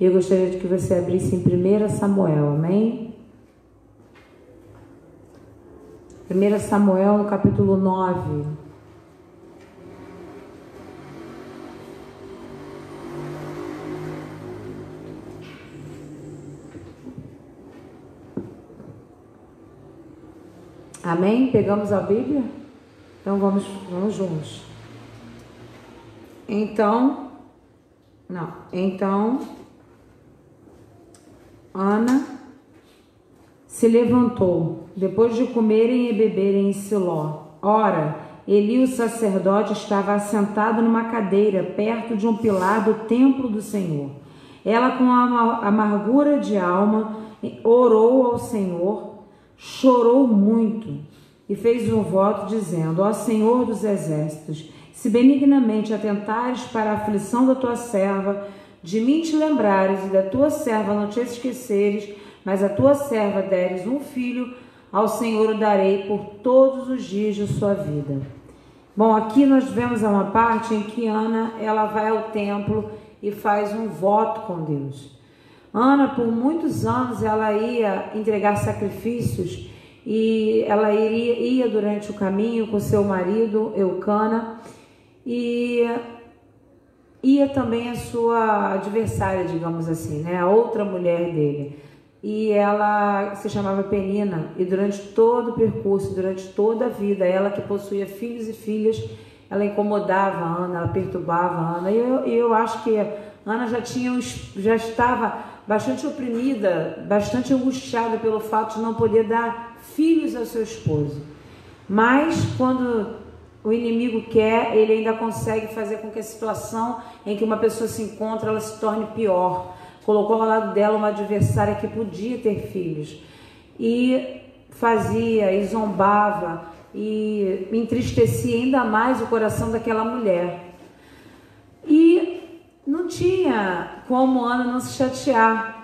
Eu gostaria de que você abrisse em 1 Samuel, amém? 1 Samuel, no capítulo 9. Amém? Pegamos a Bíblia? Então vamos juntos. Então, Ana se levantou, depois de comerem e beberem em Siló. Ora, Eli, o sacerdote, estava assentado numa cadeira, perto de um pilar do templo do Senhor. Ela, com amargura de alma, orou ao Senhor, chorou muito e fez um voto, dizendo: Ó Senhor dos exércitos, se benignamente atentares para a aflição da tua serva, de mim te lembrares e da tua serva não te esqueceres, mas a tua serva deres um filho, ao Senhor o darei por todos os dias de sua vida. Bom, aqui nós vemos uma parte em que Ana, ela vai ao templo e faz um voto com Deus. Ana, por muitos anos, ela ia entregar sacrifícios e ela ia durante o caminho com seu marido, Eucana, e ia também a sua adversária, digamos assim, né? A outra mulher dele. E ela se chamava Penina, e durante todo o percurso, durante toda a vida, ela que possuía filhos e filhas, ela incomodava a Ana, ela perturbava a Ana, e eu acho que Ana já estava bastante oprimida, bastante angustiada pelo fato de não poder dar filhos ao seu esposo. Mas quando o inimigo quer, ele ainda consegue fazer com que a situação em que uma pessoa se encontra, ela se torne pior. Colocou ao lado dela uma adversária que podia ter filhos, e fazia, e zombava, e entristecia ainda mais o coração daquela mulher. E não tinha como Ana não se chatear,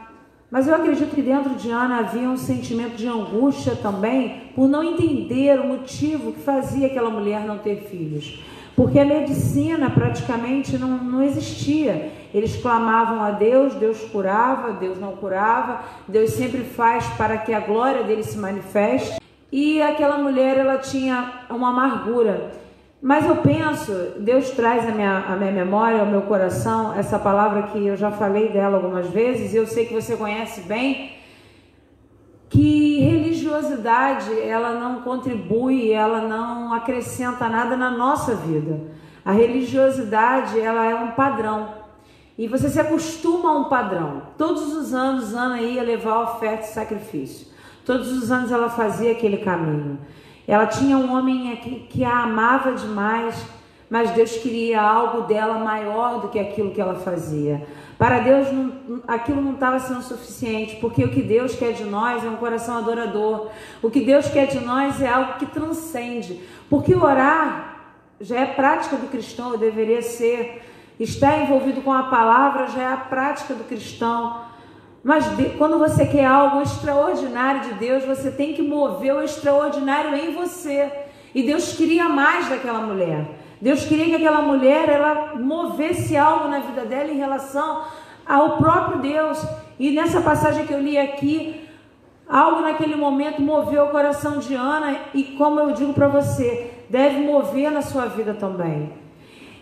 mas eu acredito que dentro de Ana havia um sentimento de angústia também, por não entender o motivo que fazia aquela mulher não ter filhos. Porque a medicina praticamente não existia. Eles clamavam a Deus, Deus curava, Deus não curava, Deus sempre faz para que a glória dele se manifeste. E aquela mulher, ela tinha uma amargura. Mas eu penso, Deus traz à minha memória, ao meu coração, essa palavra que eu já falei dela algumas vezes, e eu sei que você conhece bem, que religiosidade, ela não contribui, ela não acrescenta nada na nossa vida. A religiosidade, ela é um padrão, e você se acostuma a um padrão. Todos os anos Ana ia levar oferta e sacrifício, todos os anos ela fazia aquele caminho. Ela tinha um homem que a amava demais, mas Deus queria algo dela maior do que aquilo que ela fazia. Para Deus, aquilo não estava sendo suficiente, porque o que Deus quer de nós é um coração adorador. O que Deus quer de nós é algo que transcende. Porque orar já é prática do cristão, deveria ser. Estar envolvido com a palavra já é a prática do cristão. Mas quando você quer algo extraordinário de Deus, você tem que mover o extraordinário em você. E Deus queria mais daquela mulher. Deus queria que aquela mulher, ela movesse algo na vida dela em relação ao próprio Deus. E nessa passagem que eu li aqui, algo naquele momento moveu o coração de Ana, e como eu digo para você, deve mover na sua vida também.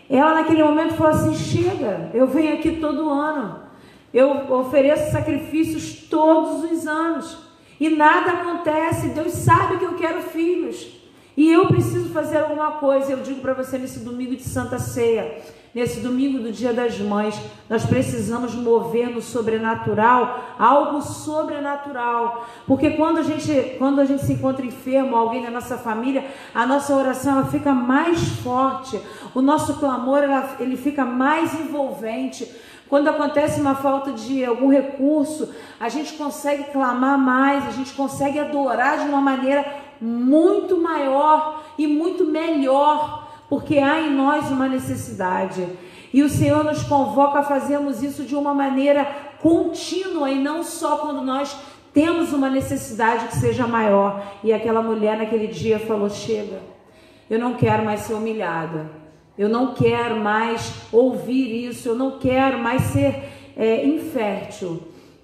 Ela naquele momento falou assim: chega, eu venho aqui todo ano, eu ofereço sacrifícios todos os anos, e nada acontece. Deus sabe que eu quero filhos, e eu preciso fazer alguma coisa. Eu digo para você, nesse domingo de Santa Ceia, nesse domingo do Dia das Mães, nós precisamos mover no sobrenatural, algo sobrenatural. Porque quando a gente se encontra enfermo, alguém da nossa família, a nossa oração, ela fica mais forte, o nosso clamor, ele fica mais envolvente. Quando acontece uma falta de algum recurso, a gente consegue clamar mais, a gente consegue adorar de uma maneira muito maior e muito melhor, porque há em nós uma necessidade. E o Senhor nos convoca a fazermos isso de uma maneira contínua, e não só quando nós temos uma necessidade que seja maior. E aquela mulher naquele dia falou: chega, eu não quero mais ser humilhada, eu não quero mais ouvir isso, eu não quero mais ser infértil.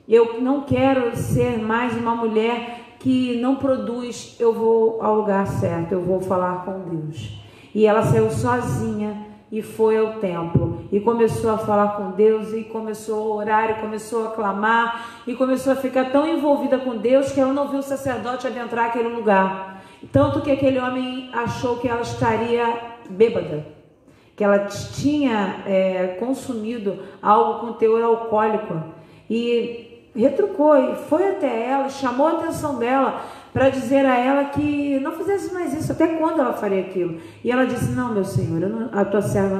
Eu não quero ser mais uma mulher que não produz. Eu vou ao lugar certo, eu vou falar com Deus. E ela saiu sozinha e foi ao templo e começou a falar com Deus e começou a orar e começou a clamar e começou a ficar tão envolvida com Deus que ela não viu o sacerdote adentrar aquele lugar. Tanto que aquele homem achou que ela estaria bêbada, que ela tinha consumido algo com teor alcoólico, e retrucou e foi até ela, chamou a atenção dela para dizer a ela que não fizesse mais isso, até quando ela faria aquilo. E ela disse: não, meu senhor, a tua serva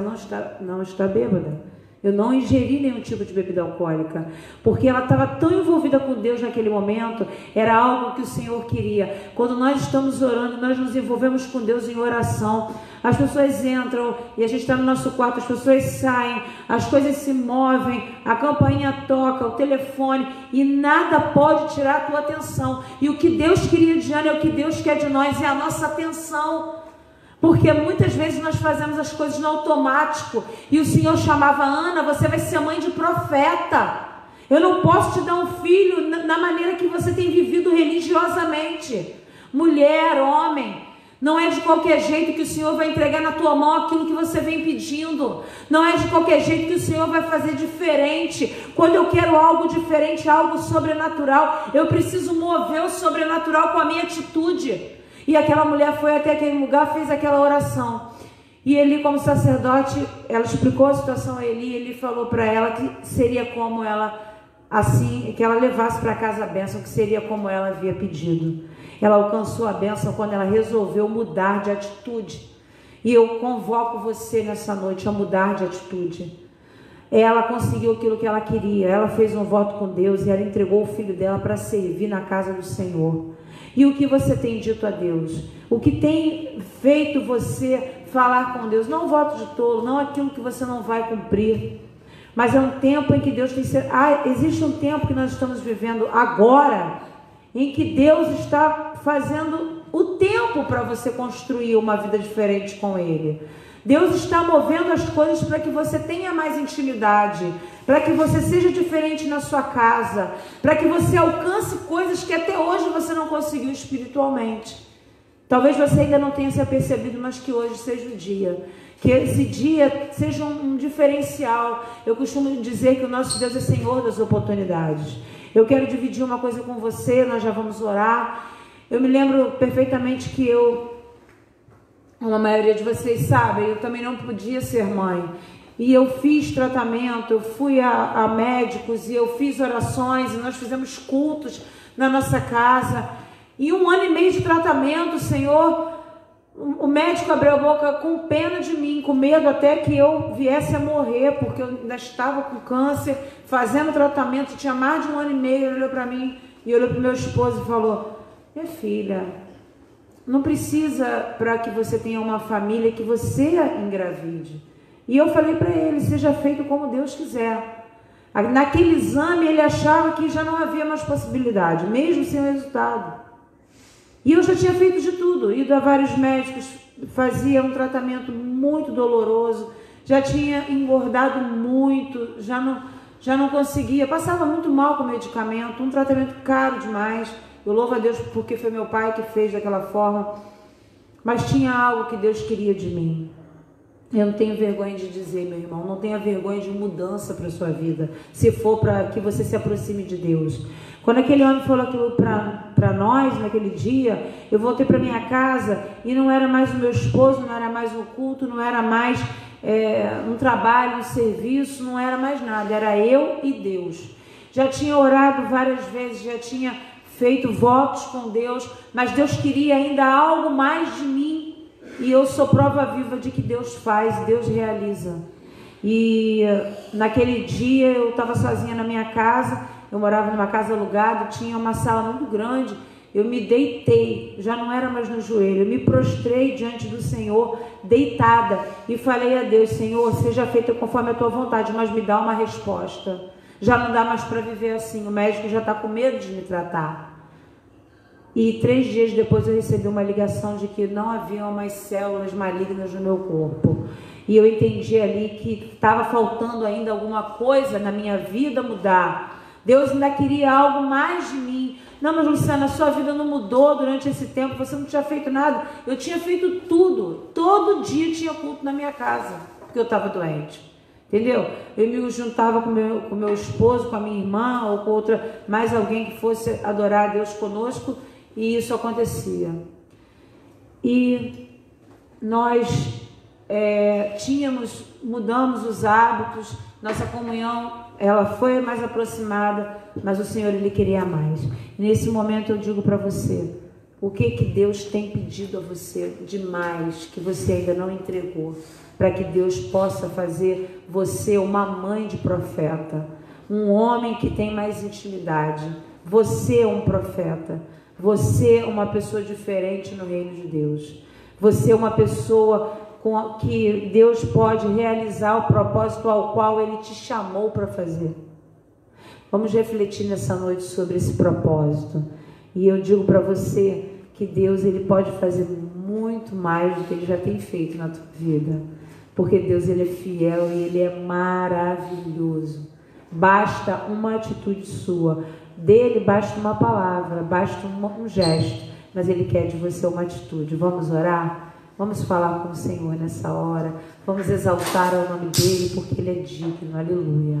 não está bêbada. Eu não ingeri nenhum tipo de bebida alcoólica, porque ela estava tão envolvida com Deus naquele momento, era algo que o Senhor queria. Quando nós estamos orando, nós nos envolvemos com Deus em oração. As pessoas entram e a gente está no nosso quarto, as pessoas saem, as coisas se movem, a campainha toca, o telefone, e nada pode tirar a tua atenção. E o que Deus queria de Ana, é o que Deus quer de nós, é a nossa atenção. Porque muitas vezes nós fazemos as coisas no automático. E o Senhor chamava: Ana, você vai ser mãe de profeta. Eu não posso te dar um filho na maneira que você tem vivido religiosamente. Mulher, homem, não é de qualquer jeito que o Senhor vai entregar na tua mão aquilo que você vem pedindo. Não é de qualquer jeito que o Senhor vai fazer diferente. Quando eu quero algo diferente, algo sobrenatural, eu preciso mover o sobrenatural com a minha atitude. E aquela mulher foi até aquele lugar, fez aquela oração. E Eli, como sacerdote, ela explicou a situação a Eli. Ele falou para ela que seria como ela, assim, que ela levasse para casa a bênção, que seria como ela havia pedido. Ela alcançou a bênção quando ela resolveu mudar de atitude. E eu convoco você nessa noite a mudar de atitude. Ela conseguiu aquilo que ela queria. Ela fez um voto com Deus e ela entregou o filho dela para servir na casa do Senhor. E o que você tem dito a Deus? O que tem feito você falar com Deus? Não voto de tolo, não aquilo que você não vai cumprir. Mas é um tempo em que Deus tem... existe um tempo que nós estamos vivendo agora, em que Deus está fazendo o tempo para você construir uma vida diferente com Ele. Deus está movendo as coisas para que você tenha mais intimidade, para que você seja diferente na sua casa, para que você alcance coisas que até hoje você não conseguiu espiritualmente. Talvez você ainda não tenha se apercebido, mas que hoje seja o dia. Que esse dia seja um diferencial. Eu costumo dizer que o nosso Deus é Senhor das oportunidades. Eu quero dividir uma coisa com você, nós já vamos orar. Eu me lembro perfeitamente que como a maioria de vocês sabe, eu também não podia ser mãe. E eu fiz tratamento, eu fui a médicos e eu fiz orações e nós fizemos cultos na nossa casa. E 1 ano e meio de tratamento, Senhor, o médico abriu a boca com pena de mim, com medo até que eu viesse a morrer, porque eu ainda estava com câncer, fazendo tratamento, tinha mais de 1 ano e meio. Ele olhou para mim e olhou para o meu esposo e falou: minha filha, não precisa para que você tenha uma família que você engravide. E eu falei para ele: seja feito como Deus quiser. Naquele exame ele achava que já não havia mais possibilidade, mesmo sem resultado. E eu já tinha feito de tudo, ido a vários médicos, fazia um tratamento muito doloroso, já tinha engordado muito, já não conseguia, passava muito mal com o medicamento, um tratamento caro demais. Eu louvo a Deus porque foi meu pai que fez daquela forma, mas tinha algo que Deus queria de mim. Eu não tenho vergonha de dizer, meu irmão, não tenha vergonha de mudança para a sua vida, se for para que você se aproxime de Deus. Quando aquele homem falou aquilo para nós, naquele dia, eu voltei para minha casa e não era mais o meu esposo, não era mais um culto, não era mais um trabalho, um serviço, não era mais nada, era eu e Deus. Já tinha orado várias vezes, já tinha feito votos com Deus, mas Deus queria ainda algo mais de mim. E eu sou prova viva de que Deus faz, Deus realiza. E naquele dia eu estava sozinha na minha casa, eu morava numa casa alugada, tinha uma sala muito grande. Eu me deitei, já não era mais no joelho, eu me prostrei diante do Senhor, deitada, e falei a Deus: Senhor, seja feita conforme a tua vontade, mas me dá uma resposta. Já não dá mais para viver assim, o médico já está com medo de me tratar. E 3 dias depois eu recebi uma ligação de que não haviam mais células malignas no meu corpo. E eu entendi ali que estava faltando ainda alguma coisa na minha vida mudar. Deus ainda queria algo mais de mim. Não, mas Luciana, a sua vida não mudou durante esse tempo, você não tinha feito nada. Eu tinha feito tudo. Todo dia tinha culto na minha casa, porque eu estava doente. Entendeu? Eu me juntava com meu esposo, com a minha irmã, ou com outra, mais alguém que fosse adorar a Deus conosco, e isso acontecia. E nós mudamos os hábitos, nossa comunhão, ela foi mais aproximada, mas o Senhor, Ele queria mais. E nesse momento eu digo para você, o que Deus tem pedido a você demais, que você ainda não entregou, para que Deus possa fazer você uma mãe de profeta, um homem que tem mais intimidade. Você é um profeta, você é uma pessoa diferente no reino de Deus, você é uma pessoa com que Deus pode realizar o propósito ao qual Ele te chamou para fazer. Vamos refletir nessa noite sobre esse propósito. E eu digo para você que Deus, Ele pode fazer muito mais do que Ele já tem feito na tua vida. Porque Deus, Ele é fiel e Ele é maravilhoso. Basta uma atitude sua. Dele basta uma palavra, basta um gesto. Mas Ele quer de você uma atitude. Vamos orar? Vamos falar com o Senhor nessa hora. Vamos exaltar o nome dEle, porque Ele é digno. Aleluia.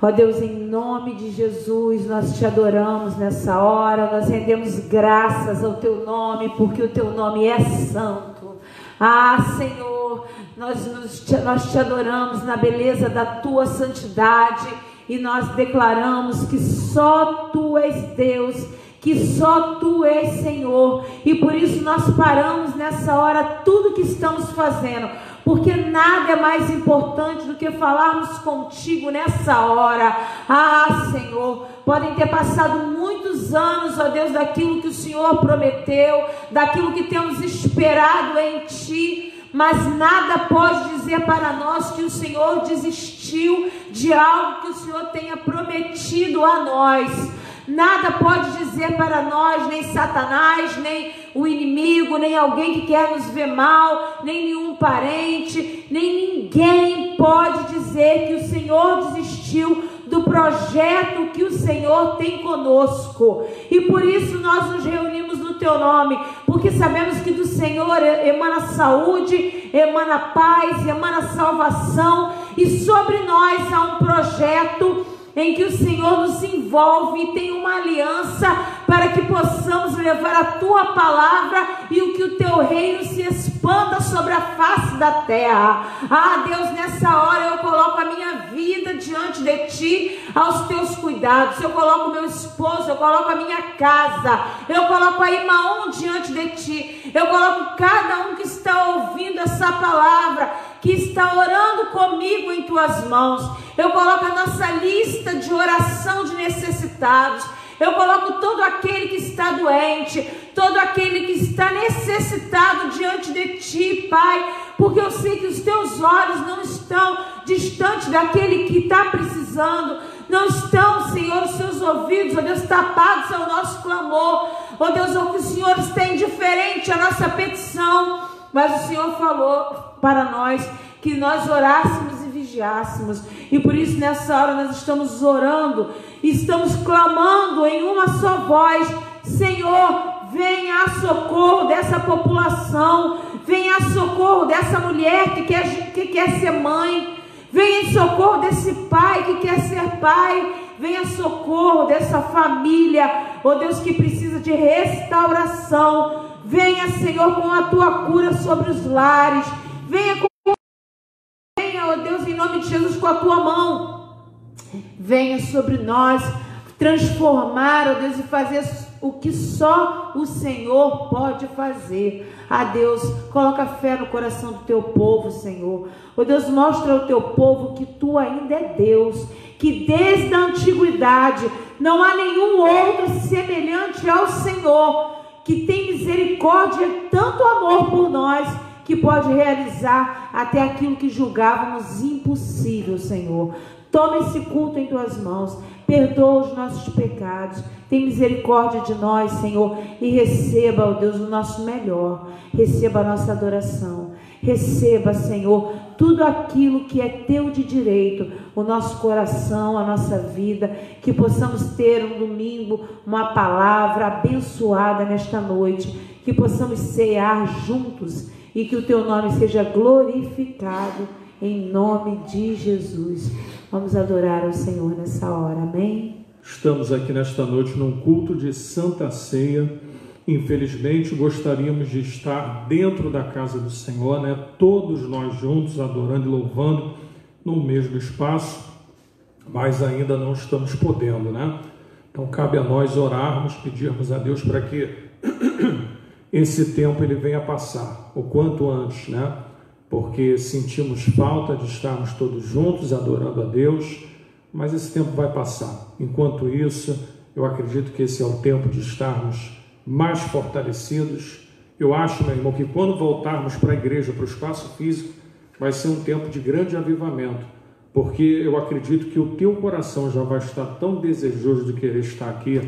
Ó Deus, em nome de Jesus, nós te adoramos nessa hora. Nós rendemos graças ao Teu nome, porque o Teu nome é santo. Ah, Senhor, nós te adoramos na beleza da Tua santidade. E nós declaramos que só Tu és Deus, que só Tu és Senhor, e por isso nós paramos nessa hora tudo que estamos fazendo, porque nada é mais importante do que falarmos contigo nessa hora. Ah, Senhor, podem ter passado muitos anos, ó Deus, daquilo que o Senhor prometeu, daquilo que temos esperado em Ti, mas nada pode dizer para nós que o Senhor desistiu de algo que o Senhor tenha prometido a nós. Nada pode dizer para nós, nem Satanás, nem o inimigo, nem alguém que quer nos ver mal, nem nenhum parente, nem ninguém pode dizer que o Senhor desistiu do projeto que o Senhor tem conosco. E por isso nós nos reunimos no Teu nome, porque sabemos que do Senhor emana saúde, emana paz, emana salvação, e sobre nós há um projeto em que o Senhor nos envolve e tem uma aliança para que possamos levar a Tua palavra e o que o Teu reino se expanda sobre a face da terra. Ah, Deus, nessa hora eu coloco a minha vida diante de Ti, aos Teus cuidados. Eu coloco o meu esposo, eu coloco a minha casa, eu coloco a Imaon diante de Ti, eu coloco cada um que está ouvindo essa palavra, que está orando comigo em Tuas mãos. Eu coloco a nossa lista de oração de necessitados. Eu coloco todo aquele que está doente, todo aquele que está necessitado diante de Ti, Pai, porque eu sei que os Teus olhos não estão distantes daquele que está precisando, não estão, Senhor, os Seus ouvidos, ó Deus, tapados ao nosso clamor, ó Deus, ó, que o Senhor está indiferente à nossa petição, mas o Senhor falou para nós que nós orássemos e vigiássemos, e por isso nessa hora nós estamos orando, estamos clamando em uma só voz: Senhor, venha a socorro dessa população, venha a socorro dessa mulher que quer ser mãe, venha em socorro desse pai que quer ser pai, venha socorro dessa família, ó Deus, que precisa de restauração. Venha, Senhor, com a Tua cura sobre os lares, venha, ó Deus, em nome de Jesus, com a Tua mão, venha sobre nós, transformar, ó Deus, e fazer o que só o Senhor pode fazer. Ah, Deus, coloca fé no coração do Teu povo, Senhor. Ó Deus, mostra ao Teu povo que Tu ainda é Deus, que desde a antiguidade não há nenhum outro semelhante ao Senhor, que tem misericórdia e tanto amor por nós, que pode realizar até aquilo que julgávamos impossível, Senhor. Toma esse culto em Tuas mãos, perdoa os nossos pecados, tem misericórdia de nós, Senhor, e receba, ó Deus, o nosso melhor, receba a nossa adoração, Receba, Senhor, tudo aquilo que é teu de direito, o nosso coração, a nossa vida, que possamos ter um domingo, uma palavra abençoada nesta noite, que possamos cear juntos e que o teu nome seja glorificado em nome de Jesus. Vamos adorar ao Senhor nessa hora, amém? Estamos aqui nesta noite num culto de Santa Ceia. Infelizmente, gostaríamos de estar dentro da casa do Senhor, né? Todos nós juntos, adorando e louvando no mesmo espaço, mas ainda não estamos podendo, né? Então, cabe a nós orarmos, pedirmos a Deus para que esse tempo ele venha passar o quanto antes, né? Porque sentimos falta de estarmos todos juntos, adorando a Deus, mas esse tempo vai passar. Enquanto isso, eu acredito que esse é o tempo de estarmos mais fortalecidos. Eu acho, meu irmão, que quando voltarmos para a igreja, para o espaço físico, vai ser um tempo de grande avivamento, porque eu acredito que o teu coração já vai estar tão desejoso de querer estar aqui,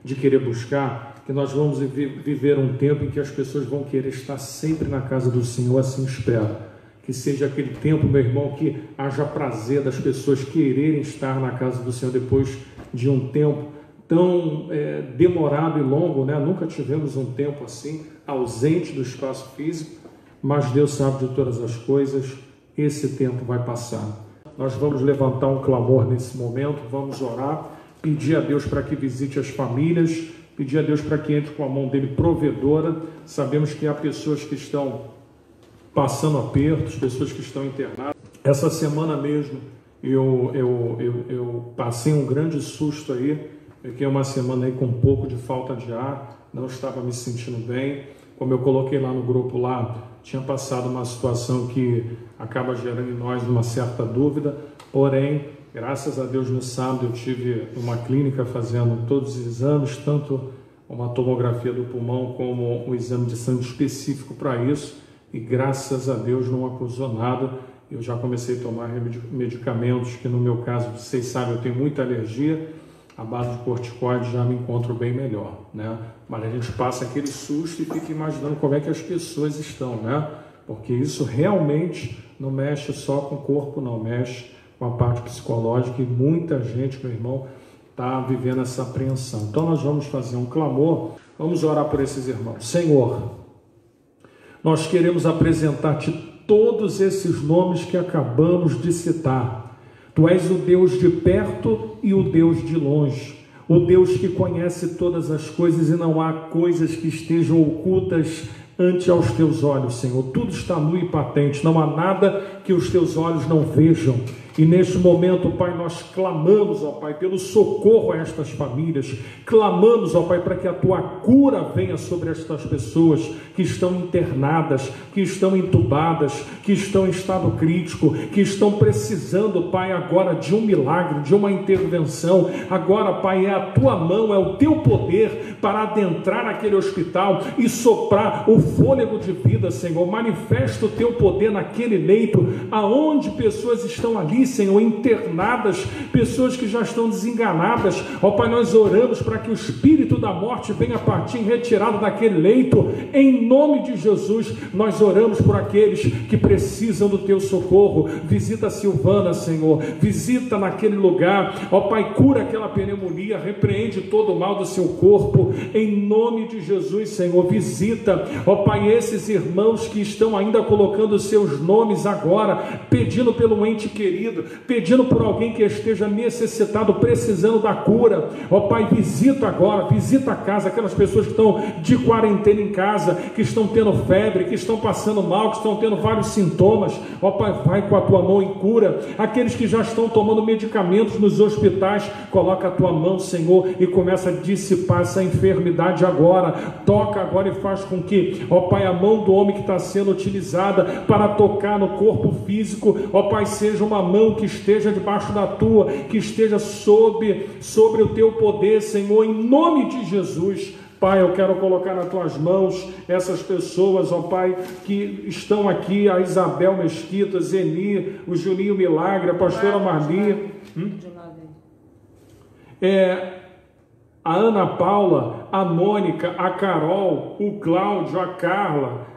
de querer buscar, que nós vamos viver um tempo em que as pessoas vão querer estar sempre na casa do Senhor, assim espero. Que seja aquele tempo, meu irmão, que haja prazer das pessoas quererem estar na casa do Senhor depois de um tempo tão demorado e longo, né? Nunca tivemos um tempo assim, ausente do espaço físico, mas Deus sabe de todas as coisas, esse tempo vai passar. Nós vamos levantar um clamor nesse momento, vamos orar, pedir a Deus para que visite as famílias, pedir a Deus para que entre com a mão dele provedora. Sabemos que há pessoas que estão passando apertos, pessoas que estão internadas. Essa semana mesmo eu passei um grande susto aí, porque é uma semana aí com um pouco de falta de ar, não estava me sentindo bem. Como eu coloquei lá no grupo lá, tinha passado uma situação que acaba gerando em nós uma certa dúvida, porém, graças a Deus no sábado eu tive uma clínica fazendo todos os exames, tanto uma tomografia do pulmão como um exame de sangue específico para isso, e graças a Deus não acusou nada. Eu já comecei a tomar medicamentos, que no meu caso, vocês sabem, eu tenho muita alergia, a base de corticoide já me encontro bem melhor, né? Mas a gente passa aquele susto e fica imaginando como é que as pessoas estão, né? Porque isso realmente não mexe só com o corpo, não, mexe com a parte psicológica, e muita gente, meu irmão, está vivendo essa apreensão. Então nós vamos fazer um clamor, vamos orar por esses irmãos. Senhor, nós queremos apresentar-te todos esses nomes que acabamos de citar. Tu és o Deus de perto e o Deus de longe, o Deus que conhece todas as coisas e não há coisas que estejam ocultas ante aos teus olhos, Senhor. Tudo está nu e patente, não há nada que os teus olhos não vejam. E neste momento, Pai, nós clamamos, ó Pai, pelo socorro a estas famílias, clamamos, ó Pai, para que a tua cura venha sobre estas pessoas que estão internadas, que estão entubadas, que estão em estado crítico, que estão precisando, Pai, agora de um milagre, de uma intervenção. Agora, Pai, é a tua mão, é o teu poder para adentrar naquele hospital e soprar o fôlego de vida, Senhor. Manifesta o teu poder naquele leito, aonde pessoas estão ali, Senhor, internadas, pessoas que já estão desenganadas. Ó Pai, nós oramos para que o espírito da morte venha partir retirado daquele leito, em nome de Jesus. Nós oramos por aqueles que precisam do teu socorro. Visita a Silvana, Senhor, visita naquele lugar, ó Pai, cura aquela pneumonia, repreende todo o mal do seu corpo, em nome de Jesus, Senhor. Visita, ó Pai, esses irmãos que estão ainda colocando seus nomes agora, pedindo pelo ente querido, pedindo por alguém que esteja necessitado, precisando da cura. Ó Pai, visita agora, visita a casa, aquelas pessoas que estão de quarentena em casa, que estão tendo febre, que estão passando mal, que estão tendo vários sintomas. Ó Pai, vai com a tua mão e cura. Aqueles que já estão tomando medicamentos nos hospitais, coloca a tua mão, Senhor, e começa a dissipar essa enfermidade agora. Toca agora e faz com que, ó Pai, a mão do homem que está sendo utilizada para tocar no corpo físico, ó Pai, seja uma mão que esteja debaixo da tua, que esteja sobre o teu poder, Senhor, em nome de Jesus. Pai, eu quero colocar nas tuas mãos essas pessoas, ó Pai, que estão aqui, a Isabel Mesquita, Zeni, o Juninho Milagre, a pastora Marli, a Ana Paula, a Mônica, a Carol, o Cláudio, a Carla,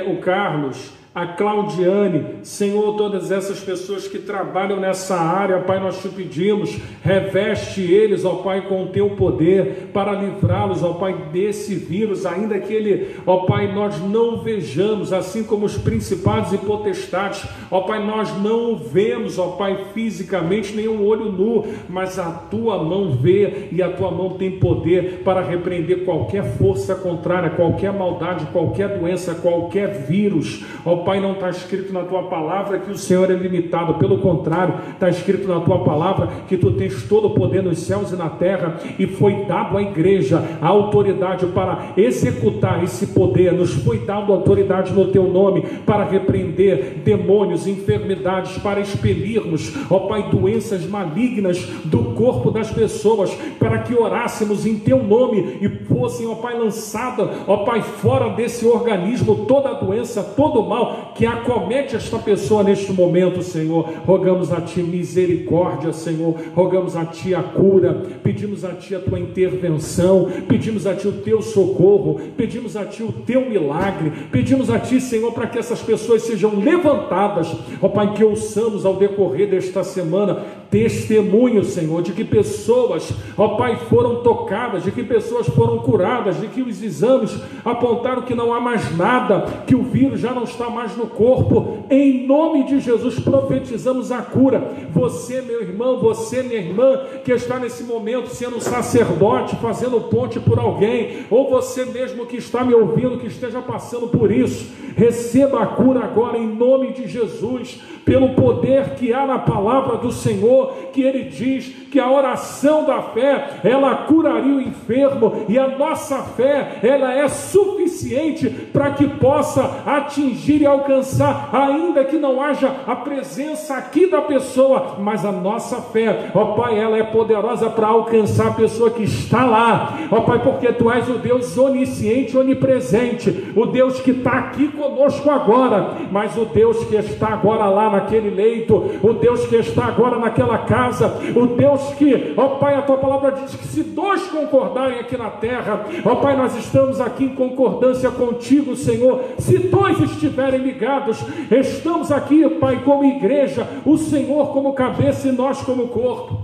o Carlos, a Claudiane, Senhor, todas essas pessoas que trabalham nessa área, Pai, nós te pedimos, reveste eles, ó Pai, com o teu poder, para livrá-los, ó Pai, desse vírus, ainda que ele, ó Pai, nós não vejamos, assim como os principados e potestades, ó Pai, nós não o vemos, ó Pai, fisicamente, nem um olho nu, mas a tua mão vê, e a tua mão tem poder para repreender qualquer força contrária, qualquer maldade, qualquer doença, qualquer vírus. Ó Pai, não está escrito na tua palavra que o Senhor é limitado, pelo contrário, está escrito na tua palavra que tu tens todo o poder nos céus e na terra, e foi dado à igreja a autoridade para executar esse poder, nos foi dado autoridade no teu nome para repreender demônios, enfermidades, para expelirmos, ó Pai, doenças malignas do corpo das pessoas, para que orássemos em teu nome e fossem, ó Pai, lançada, ó Pai, fora desse organismo toda a doença, todo o mal que acomete esta pessoa neste momento, Senhor. Rogamos a Ti misericórdia, Senhor, rogamos a Ti a cura, pedimos a Ti a Tua intervenção, pedimos a Ti o Teu socorro, pedimos a Ti o Teu milagre, pedimos a Ti, Senhor, para que essas pessoas sejam levantadas, ó Pai, que ouçamos ao decorrer desta semana testemunho, Senhor, de que pessoas, ó Pai, foram tocadas, de que pessoas foram curadas, de que os exames apontaram que não há mais nada, que o vírus já não está mais no corpo. Em nome de Jesus profetizamos a cura. Você, meu irmão, você, minha irmã, que está nesse momento sendo um sacerdote, fazendo ponte por alguém, ou você mesmo que está me ouvindo, que esteja passando por isso, receba a cura agora em nome de Jesus, pelo poder que há na palavra do Senhor, que Ele diz que a oração da fé, ela curaria o enfermo, e a nossa fé, ela é suficiente para que possa atingir e alcançar, ainda que não haja a presença aqui da pessoa, mas a nossa fé, ó Pai, ela é poderosa para alcançar a pessoa que está lá, ó Pai, porque Tu és o Deus onisciente, onipresente, o Deus que está aqui conosco agora, mas o Deus que está agora lá naquele leito, o Deus que está agora naquela casa, o Deus que, ó Pai, a Tua palavra diz que se dois concordarem aqui na terra, ó Pai, nós estamos aqui em concordância contigo, Senhor. Se dois estiverem ligados, estamos aqui, Pai, como igreja, o Senhor como cabeça e nós como corpo,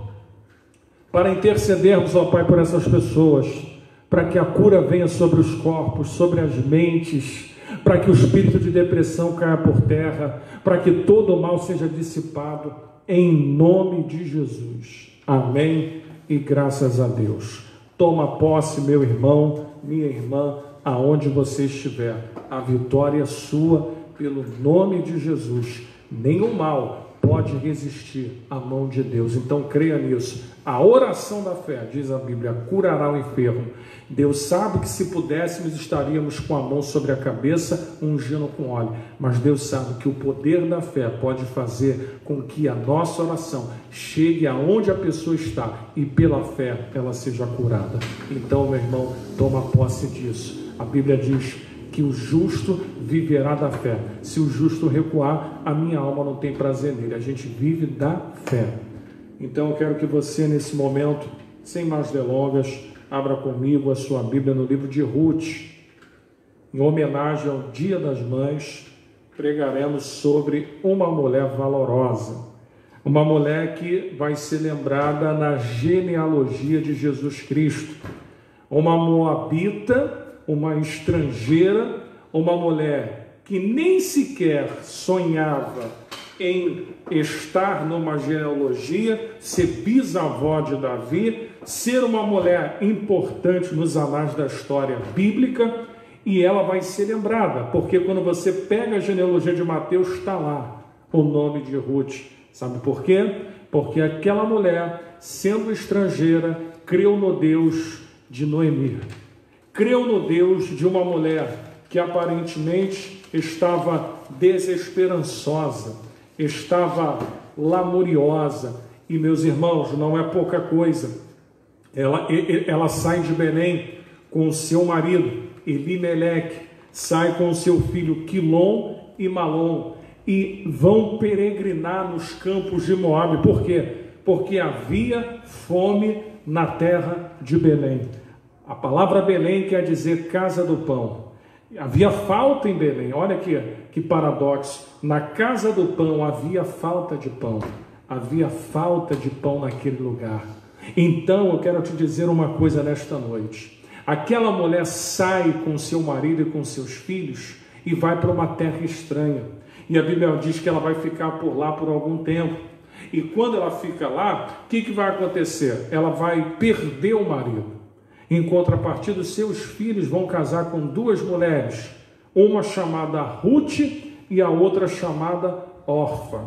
para intercedermos, ó Pai, por essas pessoas, para que a cura venha sobre os corpos, sobre as mentes, para que o espírito de depressão caia por terra, para que todo o mal seja dissipado, em nome de Jesus. Amém e graças a Deus. Toma posse, meu irmão, minha irmã, aonde você estiver. A vitória é sua, pelo nome de Jesus. Nenhum mal pode resistir à mão de Deus. Então creia nisso. A oração da fé, diz a Bíblia, curará o enfermo. Deus sabe que se pudéssemos estaríamos com a mão sobre a cabeça, ungindo com óleo. Mas Deus sabe que o poder da fé pode fazer com que a nossa oração chegue aonde a pessoa está e pela fé ela seja curada. Então, meu irmão, toma posse disso. A Bíblia diz que o justo viverá da fé. Se o justo recuar, a minha alma não tem prazer nele. A gente vive da fé. Então eu quero que você, nesse momento, sem mais delongas, abra comigo a sua Bíblia no livro de Ruth. Em homenagem ao Dia das Mães, pregaremos sobre uma mulher valorosa. Uma mulher que vai ser lembrada na genealogia de Jesus Cristo. Uma moabita, uma estrangeira, uma mulher que nem sequer sonhava em estar numa genealogia, ser bisavó de Davi, ser uma mulher importante nos anais da história bíblica, e ela vai ser lembrada, porque quando você pega a genealogia de Mateus, está lá o nome de Ruth. Sabe por quê? Porque aquela mulher, sendo estrangeira, creu no Deus de Noemi, creu no Deus de uma mulher que aparentemente estava desesperançosa, estava lamuriosa. E, meus irmãos, não é pouca coisa. Ela sai de Belém com o seu marido Elimeleque, sai com o seu filho Quilom e Malom, e vão peregrinar nos campos de Moabe. Por quê? Porque havia fome na terra de Belém. A palavra Belém quer dizer casa do pão. Havia falta em Belém. Olha que paradoxo. Na casa do pão havia falta de pão. Havia falta de pão naquele lugar. Então eu quero te dizer uma coisa nesta noite. Aquela mulher sai com seu marido e com seus filhos e vai para uma terra estranha. E a Bíblia diz que ela vai ficar por lá por algum tempo. E quando ela fica lá, o que vai acontecer? Ela vai perder o marido. Em contrapartida, os seus filhos vão casar com duas mulheres, uma chamada Ruth e a outra chamada Orfa.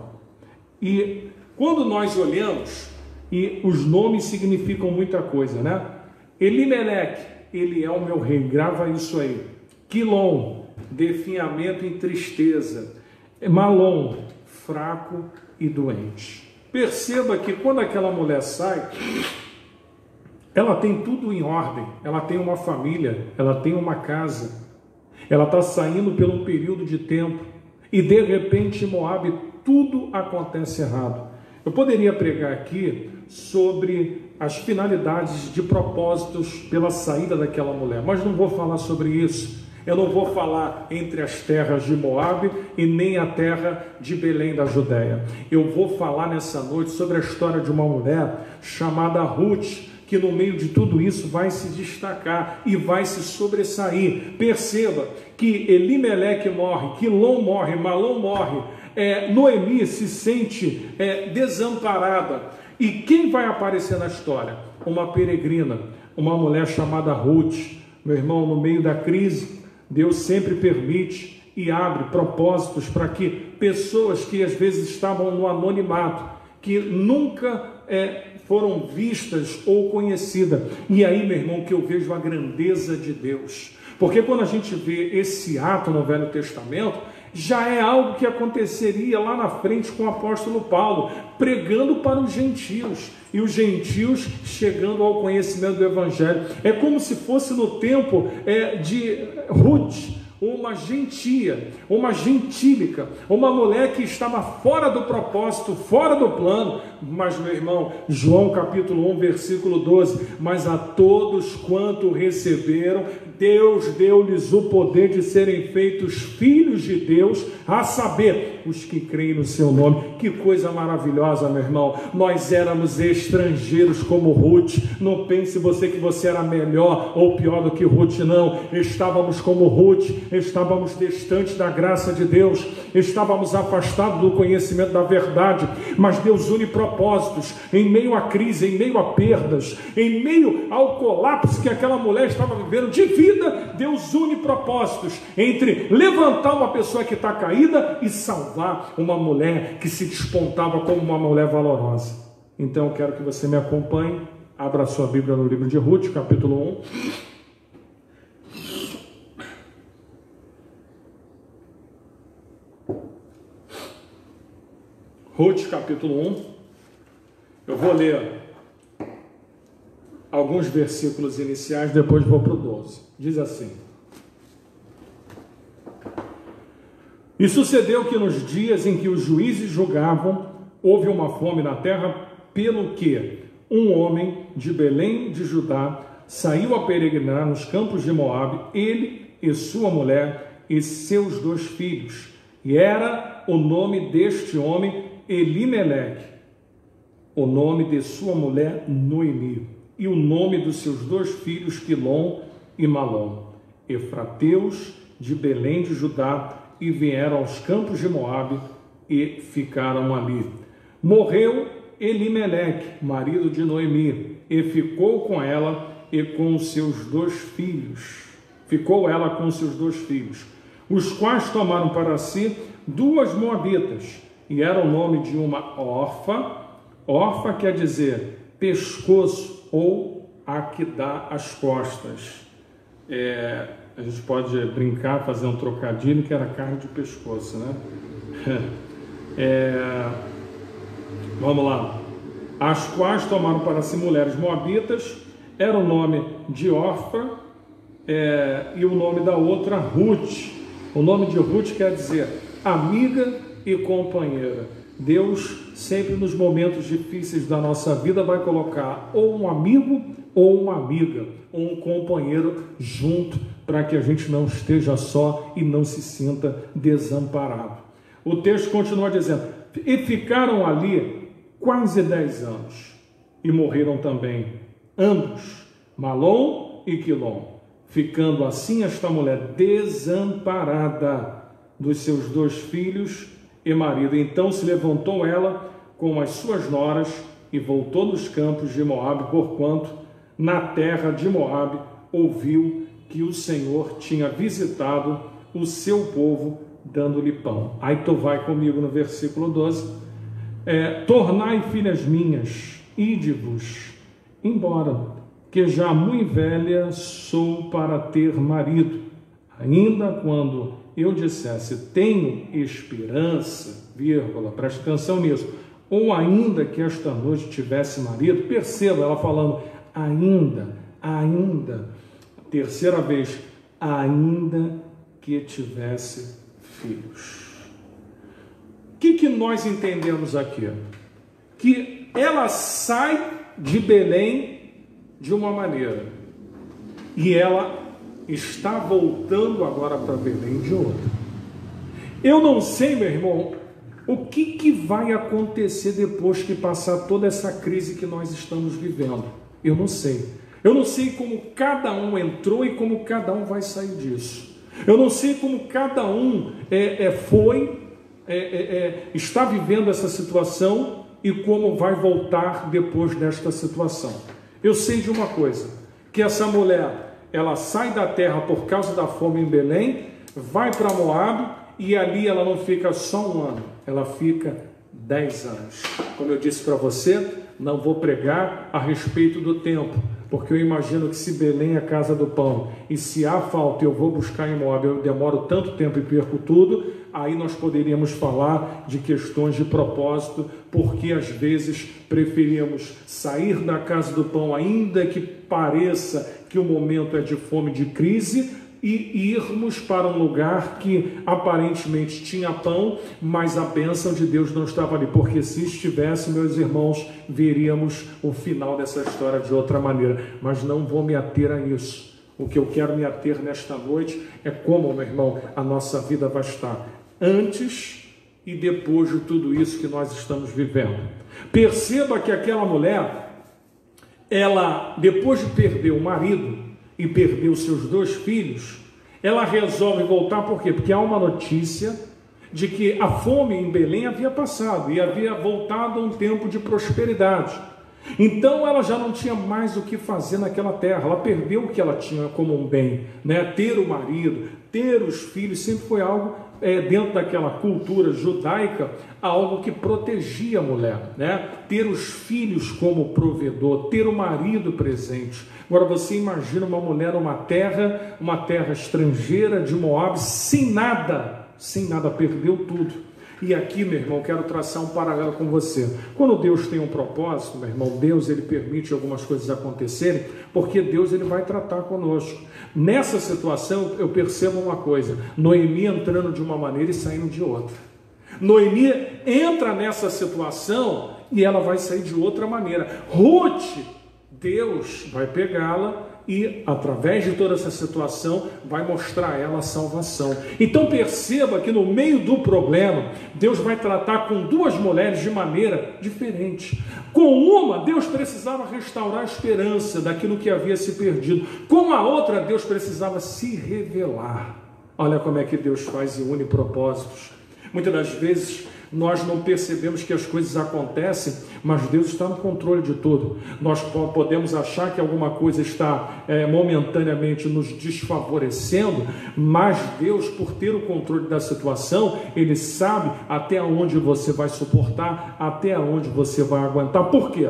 E quando nós olhamos, e os nomes significam muita coisa, né? Elimeleque, ele é o meu rei, grava isso aí. Quilom, definhamento em tristeza. Malom, fraco e doente. Perceba que quando aquela mulher sai, ela tem tudo em ordem, ela tem uma família, ela tem uma casa, ela está saindo por um período de tempo e de repente em Moabe tudo acontece errado. Eu poderia pregar aqui sobre as finalidades de propósitos pela saída daquela mulher, mas não vou falar sobre isso. Eu não vou falar entre as terras de Moabe e nem a terra de Belém da Judéia. Eu vou falar nessa noite sobre a história de uma mulher chamada Ruth, que no meio de tudo isso vai se destacar e vai se sobressair. Perceba que Elimeleque morre, Quilom morre, Malom morre, Noemi se sente desamparada. E quem vai aparecer na história? Uma peregrina, uma mulher chamada Ruth. Meu irmão, no meio da crise, Deus sempre permite e abre propósitos para que pessoas que às vezes estavam no anonimato, que nunca foram vistas ou conhecidas. E aí, meu irmão, que eu vejo a grandeza de Deus. Porque quando a gente vê esse ato no Velho Testamento, já é algo que aconteceria lá na frente com o apóstolo Paulo, pregando para os gentios, e os gentios chegando ao conhecimento do Evangelho. É como se fosse no tempo de Ruth, uma gentia, uma gentílica, uma mulher que estava fora do propósito, fora do plano. Mas, meu irmão, João capítulo 1, versículo 12, mas a todos quanto receberam, Deus deu-lhes o poder de serem feitos filhos de Deus, a saber, os que creem no seu nome. Que coisa maravilhosa, meu irmão. Nós éramos estrangeiros como Ruth. Não pense você que você era melhor ou pior do que Ruth, não. Estávamos como Ruth, estávamos distantes da graça de Deus, estávamos afastados do conhecimento da verdade, mas Deus une propósitos em meio à crise, em meio a perdas, em meio ao colapso que aquela mulher estava vivendo de vida. Deus une propósitos entre levantar uma pessoa que está caída e salvar uma mulher que se despontava como uma mulher valorosa. Então eu quero que você me acompanhe, abra sua Bíblia no livro de Ruth, capítulo 1. Ruth, capítulo 1. Eu vou ler alguns versículos iniciais, depois vou para o 12. Diz assim: E sucedeu que nos dias em que os juízes julgavam, houve uma fome na terra, pelo que um homem de Belém de Judá saiu a peregrinar nos campos de Moabe, ele e sua mulher e seus 2 filhos. E era o nome deste homem Elimeleque, o nome de sua mulher Noemi, e o nome dos seus 2 filhos Quilom e Malom, efrateus de Belém de Judá, e vieram aos campos de Moabe e ficaram ali. Morreu Elimeleque, marido de Noemi, e ficou com ela e com os seus 2 filhos. Ficou ela com os seus 2 filhos, os quais tomaram para si 2 moabitas, e era o nome de uma Orfa. Orfa quer dizer pescoço, ou a que dá as costas. A gente pode brincar, fazer um trocadilho, que era carne de pescoço, né? Vamos lá. As quais tomaram para si mulheres moabitas, era o nome de Orfa, e o nome da outra Ruth. O nome de Ruth quer dizer amiga e companheira. Deus sempre nos momentos difíceis da nossa vida vai colocar ou um amigo ou uma amiga, ou um companheiro junto para que a gente não esteja só e não se sinta desamparado. O texto continua dizendo: e ficaram ali quase 10 anos, e morreram também ambos, Malom e Quilom, ficando assim esta mulher desamparada dos seus 2 filhos e marido. Então se levantou ela com as suas noras e voltou dos campos de Moabe, porquanto na terra de Moabe ouviu que o Senhor tinha visitado o seu povo, dando-lhe pão. Aí tu vai comigo no versículo 12. Tornai, filhas minhas, ide-vos embora, que já muito velha sou para ter marido. Ainda quando eu dissesse, tenho esperança, vírgula, preste atenção nisso, ou ainda que esta noite tivesse marido, perceba ela falando, ainda, terceira vez, ainda que tivesse filhos. O que nós entendemos aqui? Que ela sai de Belém de uma maneira e ela está voltando agora para Belém de outra. Eu não sei, meu irmão, o que vai acontecer depois que passar toda essa crise que nós estamos vivendo. Eu não sei. Eu não sei como cada um entrou e como cada um vai sair disso. Eu não sei como cada um está vivendo essa situação e como vai voltar depois desta situação. Eu sei de uma coisa, que essa mulher, ela sai da terra por causa da fome em Belém, vai para Moabe e ali ela não fica só 1 ano, ela fica 10 anos. Como eu disse para você, não vou pregar a respeito do tempo, porque eu imagino que se Belém é a casa do pão, e se há falta eu vou buscar em Moabe, eu demoro tanto tempo e perco tudo, aí nós poderíamos falar de questões de propósito, porque às vezes preferimos sair da casa do pão, ainda que pareça que o momento é de fome, de crise, e irmos para um lugar que aparentemente tinha pão, mas a bênção de Deus não estava ali, porque se estivesse, meus irmãos, veríamos o final dessa história de outra maneira, mas não vou me ater a isso. O que eu quero me ater nesta noite é como, meu irmão, a nossa vida vai estar antes e depois de tudo isso que nós estamos vivendo. Perceba que aquela mulher, ela, depois de perder o marido e perdeu seus 2 filhos, ela resolve voltar, por quê? Porque há uma notícia de que a fome em Belém havia passado e havia voltado a um tempo de prosperidade. Então ela já não tinha mais o que fazer naquela terra, ela perdeu o que ela tinha como um bem, né? Ter o marido, ter os filhos, sempre foi algo, dentro daquela cultura judaica, algo que protegia a mulher, né? Ter os filhos como provedor, ter o marido presente. Agora você imagina uma mulher numa terra estrangeira de Moabe, sem nada, perdeu tudo. E aqui, meu irmão, quero traçar um paralelo com você. Quando Deus tem um propósito, meu irmão, Deus ele permite algumas coisas acontecerem, porque Deus ele vai tratar conosco. Nessa situação, eu percebo uma coisa, Noemi entrando de uma maneira e saindo de outra. Noemi entra nessa situação e ela vai sair de outra maneira. Ruth, Deus vai pegá-la e, através de toda essa situação, vai mostrar a ela a salvação. Então perceba que no meio do problema, Deus vai tratar com 2 mulheres de maneira diferente. Com uma, Deus precisava restaurar a esperança daquilo que havia se perdido. Com a outra, Deus precisava se revelar. Olha como é que Deus faz e une propósitos. Muitas das vezes nós não percebemos que as coisas acontecem, mas Deus está no controle de tudo. Nós podemos achar que alguma coisa está momentaneamente nos desfavorecendo, mas Deus, por ter o controle da situação, Ele sabe até onde você vai suportar, até onde você vai aguentar. Por quê?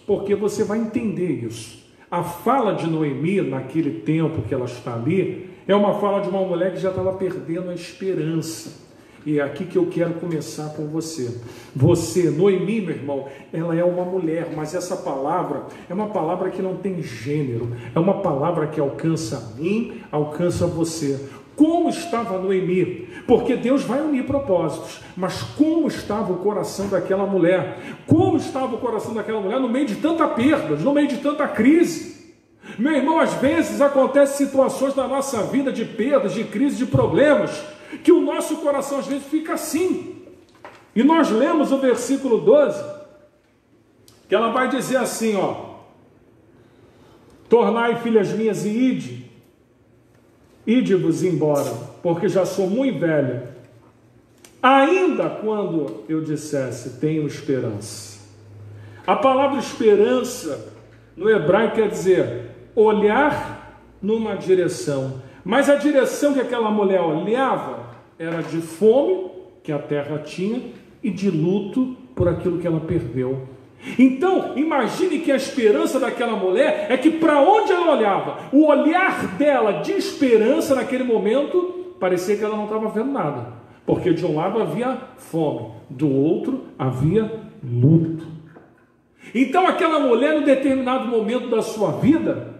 Porque você vai entender isso. A fala de Noemi, naquele tempo que ela está ali, é uma fala de uma mulher que já estava perdendo a esperança. E é aqui que eu quero começar com você. Você, Noemi, meu irmão, ela é uma mulher, mas essa palavra é uma palavra que não tem gênero. É uma palavra que alcança a mim, alcança você. Como estava Noemi? Porque Deus vai unir propósitos. Mas como estava o coração daquela mulher? Como estava o coração daquela mulher no meio de tanta perda, no meio de tanta crise? Meu irmão, às vezes acontecem situações na nossa vida de perdas, de crises, de problemas, que o nosso coração às vezes fica assim. E nós lemos o versículo 12, que ela vai dizer assim, ó: tornai filhas minhas e ide-vos embora, porque já sou muito velha. Ainda quando eu dissesse, tenho esperança. A palavra esperança no hebraico quer dizer olhar numa direção, mas a direção que aquela mulher olhava era de fome que a terra tinha e de luto por aquilo que ela perdeu. Então, imagine que a esperança daquela mulher é que para onde ela olhava, o olhar dela de esperança naquele momento, parecia que ela não estava vendo nada, porque de um lado havia fome, do outro havia luto. Então aquela mulher, em determinado momento da sua vida,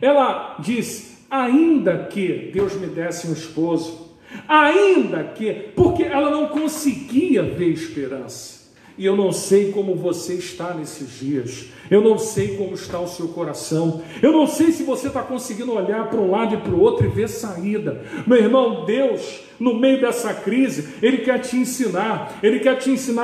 ela diz: ainda que Deus me desse um esposo, ainda que, porque ela não conseguia ver esperança. E eu não sei como você está nesses dias, eu não sei como está o seu coração, eu não sei se você está conseguindo olhar para um lado e para o outro e ver saída. Meu irmão, Deus, no meio dessa crise, Ele quer te ensinar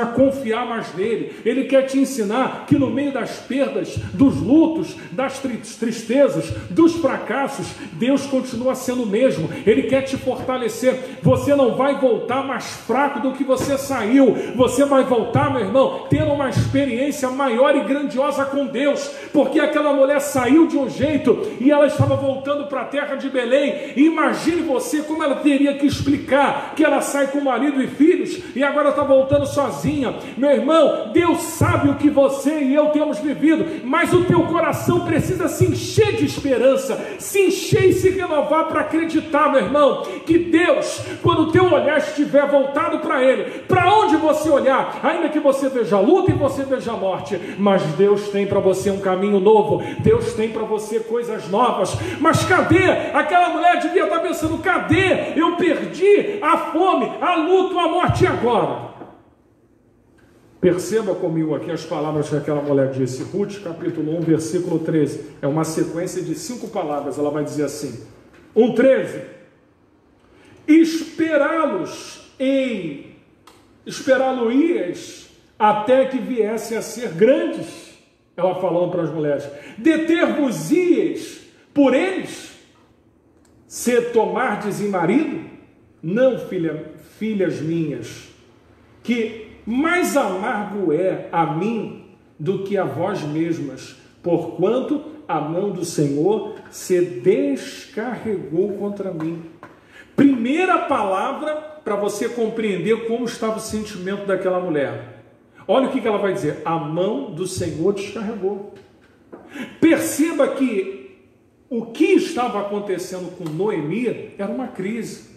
a confiar mais nele, Ele quer te ensinar que no meio das perdas, dos lutos, das tristezas, dos fracassos, Deus continua sendo o mesmo. Ele quer te fortalecer. Você não vai voltar mais fraco do que você saiu, você vai voltar, meu irmão, tendo uma experiência maior e grandiosa com Deus, porque aquela mulher saiu de um jeito e ela estava voltando para a terra de Belém. E imagine você como ela teria que explicar que ela sai com o marido e filhos e agora está voltando sozinha. Meu irmão, Deus sabe o que você e eu temos vivido, mas o teu coração precisa se encher de esperança, se encher e se renovar para acreditar, meu irmão, que Deus, quando o teu olhar estiver voltado para Ele, para onde você olhar, ainda que você veja luta e você veja morte, mas Deus tem para você um caminho novo, Deus tem para você coisas novas. Mas cadê? Aquela mulher devia estar pensando: cadê? Eu perdi a fome, a luta, a morte agora. Perceba comigo aqui as palavras que aquela mulher disse. Ruth, capítulo 1, versículo 13. É uma sequência de 5 palavras. Ela vai dizer assim: 1:13. Esperá-lo-ias até que viessem a ser grandes. Ela falando para as mulheres: deter-vos-ias por eles, se tomardes em marido? Não, filhas minhas, que mais amargo é a mim do que a vós mesmas, porquanto a mão do Senhor se descarregou contra mim. Primeira palavra para você compreender como estava o sentimento daquela mulher. Olha o que ela vai dizer: a mão do Senhor descarregou. Perceba que o que estava acontecendo com Noemi era uma crise.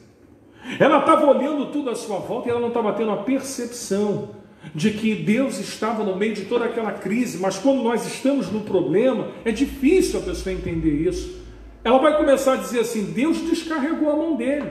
Ela estava olhando tudo à sua volta e ela não estava tendo a percepção de que Deus estava no meio de toda aquela crise. Mas quando nós estamos no problema, é difícil a pessoa entender isso. Ela vai começar a dizer assim: Deus descarregou a mão dele.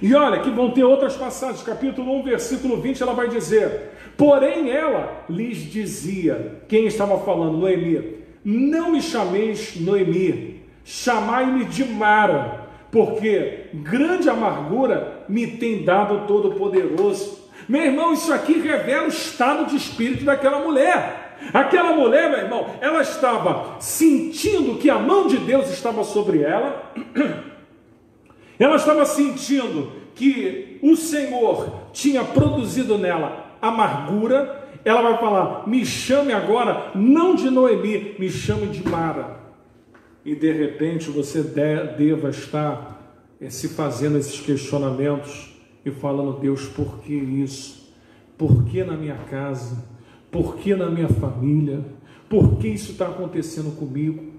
E olha que vão ter outras passagens, capítulo 1, versículo 20, ela vai dizer: porém ela lhes dizia, quem estava falando? Noemi: não me chameis Noemi, chamai-me de Mara, porque grande amargura me tem dado o Todo-Poderoso. Meu irmão, isso aqui revela o estado de espírito daquela mulher. Aquela mulher, meu irmão, ela estava sentindo que a mão de Deus estava sobre ela, ela estava sentindo que o Senhor tinha produzido nela amargura. Ela vai falar: me chame agora, não de Noemi, me chame de Mara. E de repente você deva estar se fazendo esses questionamentos e falando: Deus, por que isso? Por que na minha casa? Por que na minha família? Por que isso está acontecendo comigo?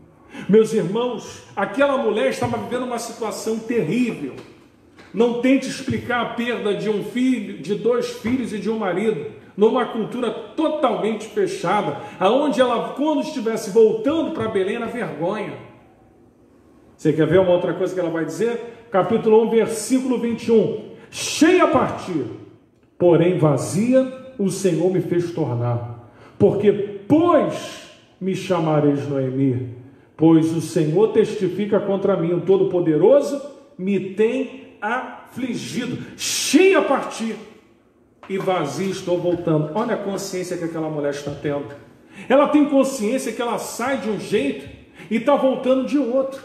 Meus irmãos, aquela mulher estava vivendo uma situação terrível. Não tente explicar a perda de um filho, de 2 filhos e de um marido, numa cultura totalmente fechada, aonde ela, quando estivesse voltando para Belém, era vergonha. Você quer ver uma outra coisa que ela vai dizer? Capítulo 1, versículo 21. Cheia a partir, porém vazia, o Senhor me fez tornar. Porque, pois, me chamareis Noemi, pois o Senhor testifica contra mim, o Todo-Poderoso me tem afligido. Cheio a partir e vazio estou voltando. Olha a consciência que aquela mulher está tendo. Ela tem consciência que ela sai de um jeito e está voltando de outro.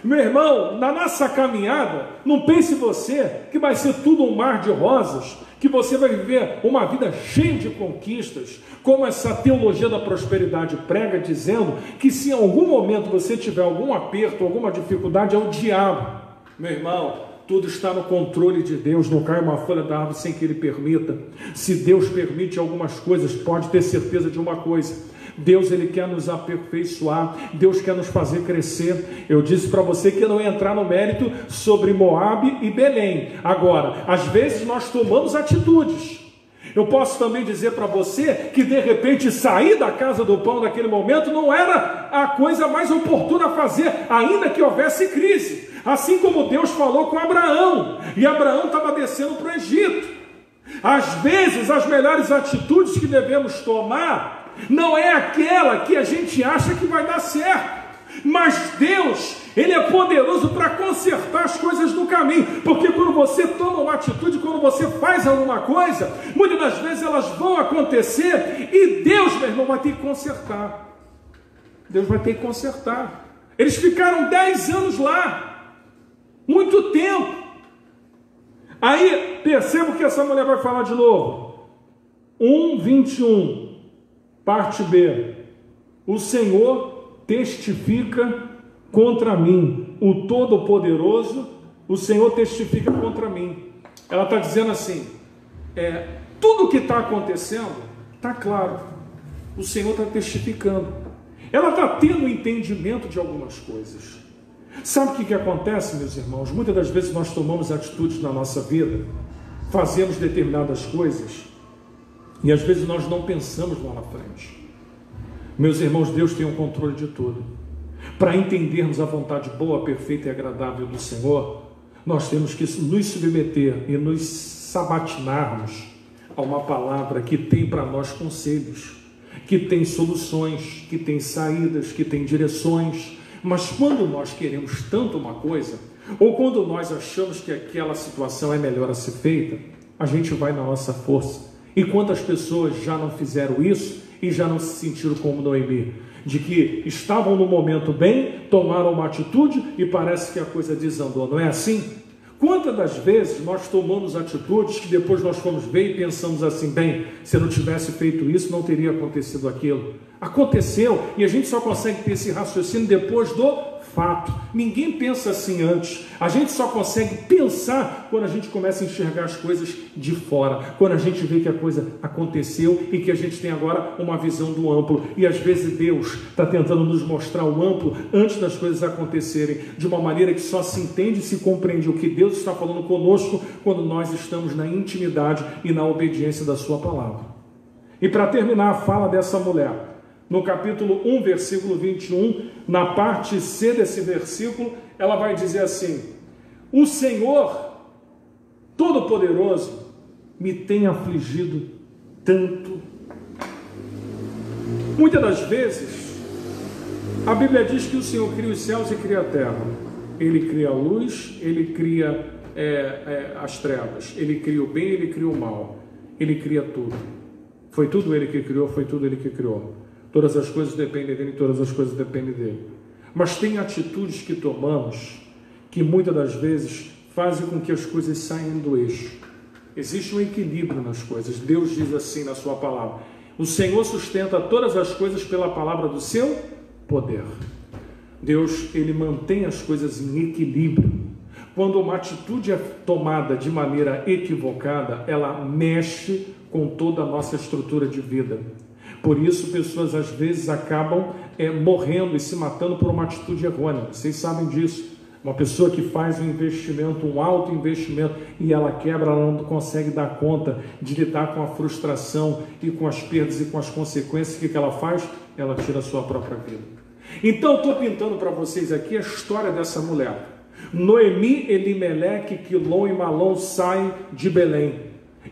Meu irmão, na nossa caminhada, não pense você que vai ser tudo um mar de rosas, que você vai viver uma vida cheia de conquistas, como essa teologia da prosperidade prega, dizendo que se em algum momento você tiver algum aperto, alguma dificuldade, é o diabo. Meu irmão, tudo está no controle de Deus, não cai uma folha da árvore sem que Ele permita. Se Deus permite algumas coisas, pode ter certeza de uma coisa: Deus, Ele quer nos aperfeiçoar, Deus quer nos fazer crescer. Eu disse para você que eu não ia entrar no mérito sobre Moabe e Belém. Agora, às vezes nós tomamos atitudes. Eu posso também dizer para você que de repente sair da casa do pão naquele momento não era a coisa mais oportuna a fazer, ainda que houvesse crise. Assim como Deus falou com Abraão, e Abraão estava descendo para o Egito. Às vezes as melhores atitudes que devemos tomar não é aquela que a gente acha que vai dar certo, mas Deus, Ele é poderoso para consertar as coisas no caminho, porque quando você toma uma atitude, quando você faz alguma coisa, muitas das vezes elas vão acontecer e Deus, meu irmão, vai ter que consertar. Deus vai ter que consertar. Eles ficaram 10 anos lá, muito tempo. Aí percebo que essa mulher vai falar de novo. 1:21, parte B. O Senhor testifica contra mim, o Todo-Poderoso, o Senhor testifica contra mim. Ela está dizendo assim, tudo que está acontecendo, está claro, o Senhor está testificando. Ela está tendo entendimento de algumas coisas. Sabe o que acontece, meus irmãos? Muitas das vezes nós tomamos atitudes na nossa vida, fazemos determinadas coisas, e às vezes nós não pensamos lá na frente. Meus irmãos, Deus tem o controle de tudo. Para entendermos a vontade boa, perfeita e agradável do Senhor, nós temos que nos submeter e nos sabatinarmos a uma palavra que tem para nós conselhos, que tem soluções, que tem saídas, que tem direções. Mas quando nós queremos tanto uma coisa, ou quando nós achamos que aquela situação é melhor a ser feita, a gente vai na nossa força. E quantas pessoas já não fizeram isso e já não se sentiram como Noemi, de que estavam no momento bem, tomaram uma atitude e parece que a coisa desandou, não é assim? Quantas das vezes nós tomamos atitudes que depois nós fomos ver e pensamos assim, bem, se eu não tivesse feito isso, não teria acontecido aquilo. Aconteceu, e a gente só consegue ter esse raciocínio depois do fato. Ninguém pensa assim antes. A gente só consegue pensar quando a gente começa a enxergar as coisas de fora, quando a gente vê que a coisa aconteceu e que a gente tem agora uma visão do amplo. E às vezes Deus está tentando nos mostrar o amplo antes das coisas acontecerem, de uma maneira que só se entende e se compreende o que Deus está falando conosco quando nós estamos na intimidade e na obediência da sua palavra. E para terminar a fala dessa mulher, no capítulo 1, versículo 21, na parte C desse versículo, ela vai dizer assim: o Senhor Todo-Poderoso me tem afligido tanto. Muitas das vezes, a Bíblia diz que o Senhor cria os céus e cria a terra. Ele cria a luz, Ele cria as trevas, Ele cria o bem, Ele cria o mal, Ele cria tudo. Foi tudo Ele que criou, foi tudo Ele que criou. Todas as coisas dependem dele, todas as coisas dependem dele. Mas tem atitudes que tomamos que muitas das vezes fazem com que as coisas saiam do eixo. Existe um equilíbrio nas coisas. Deus diz assim na sua palavra: o Senhor sustenta todas as coisas pela palavra do seu poder. Deus, Ele mantém as coisas em equilíbrio. Quando uma atitude é tomada de maneira equivocada, ela mexe com toda a nossa estrutura de vida. Por isso, pessoas às vezes acabam morrendo e se matando por uma atitude errônea. Vocês sabem disso. Uma pessoa que faz um investimento, um alto investimento, e ela quebra, ela não consegue dar conta de lidar com a frustração e com as perdas e com as consequências. O que ela faz? Ela tira a sua própria vida. Então, estou pintando para vocês aqui a história dessa mulher. Noemi, Elimeleque, Quilom e Malom saem de Belém.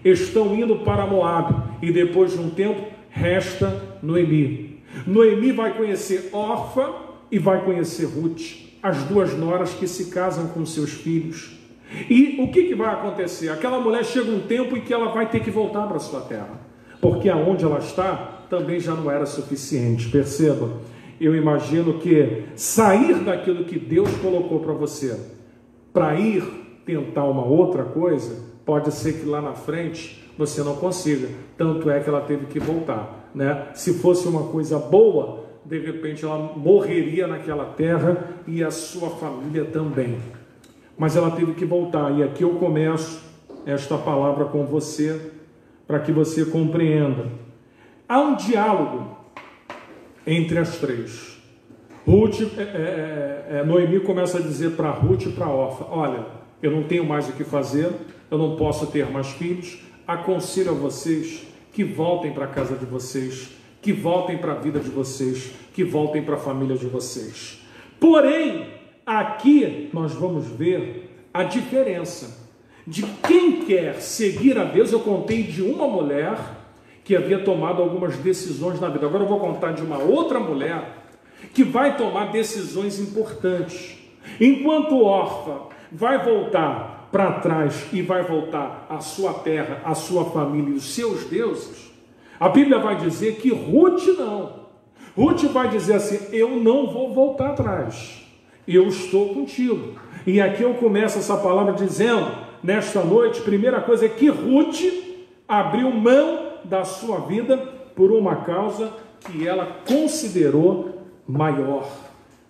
Estão indo para Moabe. E depois de um tempo, resta Noemi. Noemi vai conhecer Orfa, e vai conhecer Ruth, as duas noras que se casam com seus filhos. E o que vai acontecer? Aquela mulher chega um tempo em que ela vai ter que voltar para a sua terra, porque aonde ela está também já não era suficiente. Perceba, eu imagino que sair daquilo que Deus colocou para você, para ir tentar uma outra coisa, pode ser que lá na frente você não consiga. Tanto é que ela teve que voltar, né? Se fosse uma coisa boa, de repente ela morreria naquela terra e a sua família também. Mas ela teve que voltar. E aqui eu começo esta palavra com você, para que você compreenda. Há um diálogo entre as três. Noemi começa a dizer para Ruth e para Orfa: olha, eu não tenho mais o que fazer, eu não posso ter mais filhos, aconselho a vocês que voltem para a casa de vocês, que voltem para a vida de vocês, que voltem para a família de vocês. Porém, aqui nós vamos ver a diferença de quem quer seguir a Deus. Eu contei de uma mulher que havia tomado algumas decisões na vida. Agora eu vou contar de uma outra mulher que vai tomar decisões importantes. Enquanto Orfa vai voltar para trás e vai voltar à sua terra, à sua família e os seus deuses, a Bíblia vai dizer que Ruth não. Ruth vai dizer assim: eu não vou voltar atrás, eu estou contigo. E aqui eu começo essa palavra dizendo, nesta noite, primeira coisa é que Ruth abriu mão da sua vida por uma causa que ela considerou maior.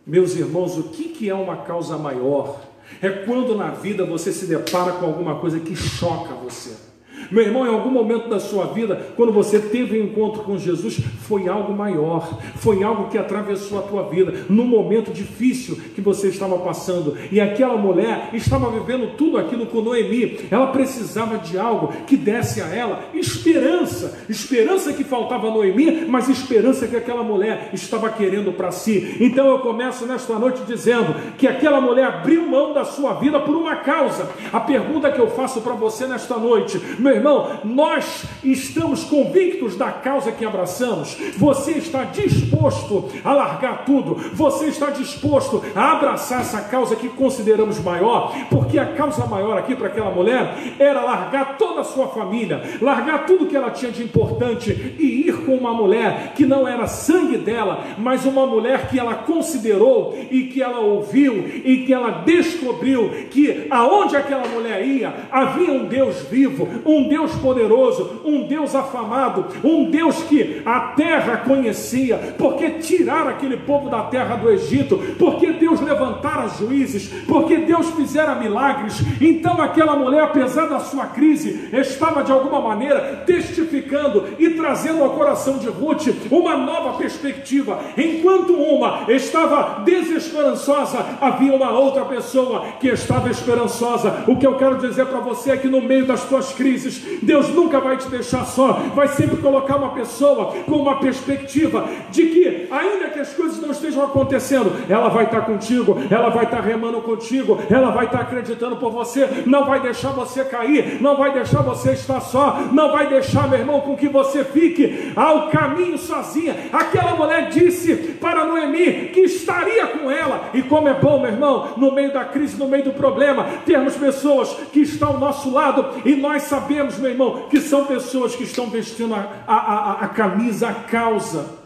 Meus irmãos, o que é uma causa maior? É quando na vida você se depara com alguma coisa que choca você. Meu irmão, em algum momento da sua vida, quando você teve um encontro com Jesus, foi algo maior, foi algo que atravessou a tua vida, num momento difícil que você estava passando. E aquela mulher estava vivendo tudo aquilo com Noemi. Ela precisava de algo que desse a ela esperança, esperança que faltava a Noemi, mas esperança que aquela mulher estava querendo para si. Então eu começo nesta noite dizendo que aquela mulher abriu mão da sua vida por uma causa. A pergunta que eu faço para você nesta noite, meu irmão, nós estamos convictos da causa que abraçamos? Você está disposto a largar tudo? Você está disposto a abraçar essa causa que consideramos maior? Porque a causa maior aqui para aquela mulher era largar toda a sua família, largar tudo que ela tinha de importante e ir com uma mulher que não era sangue dela, mas uma mulher que ela considerou e que ela ouviu e que ela descobriu que aonde aquela mulher ia, havia um Deus vivo, um Deus poderoso, um Deus afamado, um Deus que a terra conhecia, porque tiraram aquele povo da terra do Egito, porque Deus levantara juízes, porque Deus fizera milagres. Então aquela mulher, apesar da sua crise, estava de alguma maneira testificando e trazendo ao coração de Ruth uma nova perspectiva. Enquanto uma estava desesperançosa, havia uma outra pessoa que estava esperançosa. O que eu quero dizer para você é que no meio das tuas crises, Deus nunca vai te deixar só, vai sempre colocar uma pessoa com uma perspectiva de que, ainda que as coisas não estejam acontecendo, ela vai estar contigo, ela vai estar remando contigo, ela vai estar acreditando por você, não vai deixar você cair, não vai deixar você estar só, não vai deixar, meu irmão, com que você fique ao caminho sozinha. Aquela mulher disse para Noemi que estaria com ela, e como é bom, meu irmão, no meio da crise, no meio do problema, termos pessoas que estão ao nosso lado, e nós sabemos, meu irmão, que são pessoas que estão vestindo a camisa, a causa.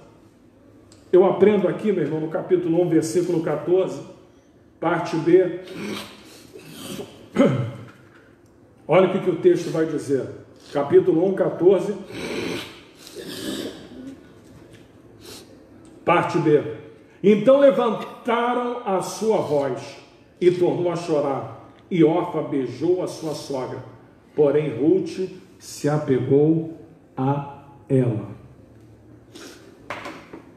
Eu aprendo aqui, meu irmão, no capítulo 1, versículo 14, parte B. Olha o que o texto vai dizer. Capítulo 1, 14, parte B. Então levantaram a sua voz e tornou a chorar, e Orfa beijou a sua sogra, porém Ruth se apegou a ela.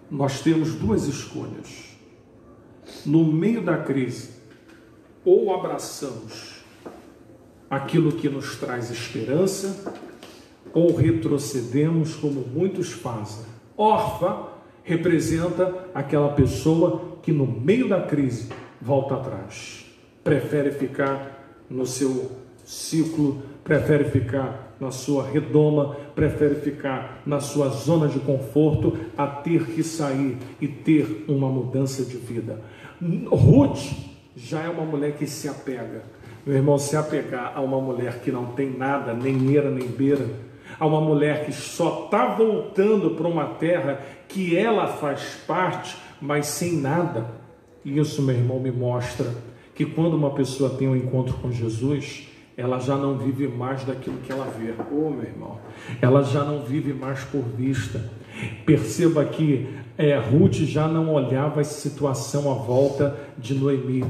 Nós temos duas escolhas. No meio da crise, ou abraçamos aquilo que nos traz esperança, ou retrocedemos como muitos fazem. Orfa representa aquela pessoa que no meio da crise volta atrás, prefere ficar no seu ciclo, prefere ficar na sua redoma, prefere ficar na sua zona de conforto a ter que sair e ter uma mudança de vida. Ruth já é uma mulher que se apega. Meu irmão, se apegar a uma mulher que não tem nada, nem eira, nem beira, a uma mulher que só está voltando para uma terra que ela faz parte, mas sem nada, isso, meu irmão, me mostra que quando uma pessoa tem um encontro com Jesus, ela já não vive mais daquilo que ela vê. Oh, meu irmão, ela já não vive mais por vista. Perceba que Ruth já não olhava a situação à volta de Noemi,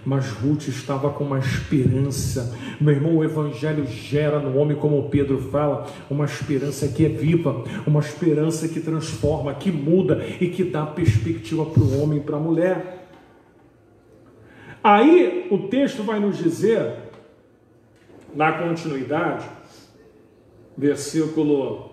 mas Ruth estava com uma esperança. Meu irmão, o evangelho gera no homem, como Pedro fala, uma esperança que é viva, uma esperança que transforma, que muda e que dá perspectiva para o homem e para a mulher. Aí o texto vai nos dizer, na continuidade, versículo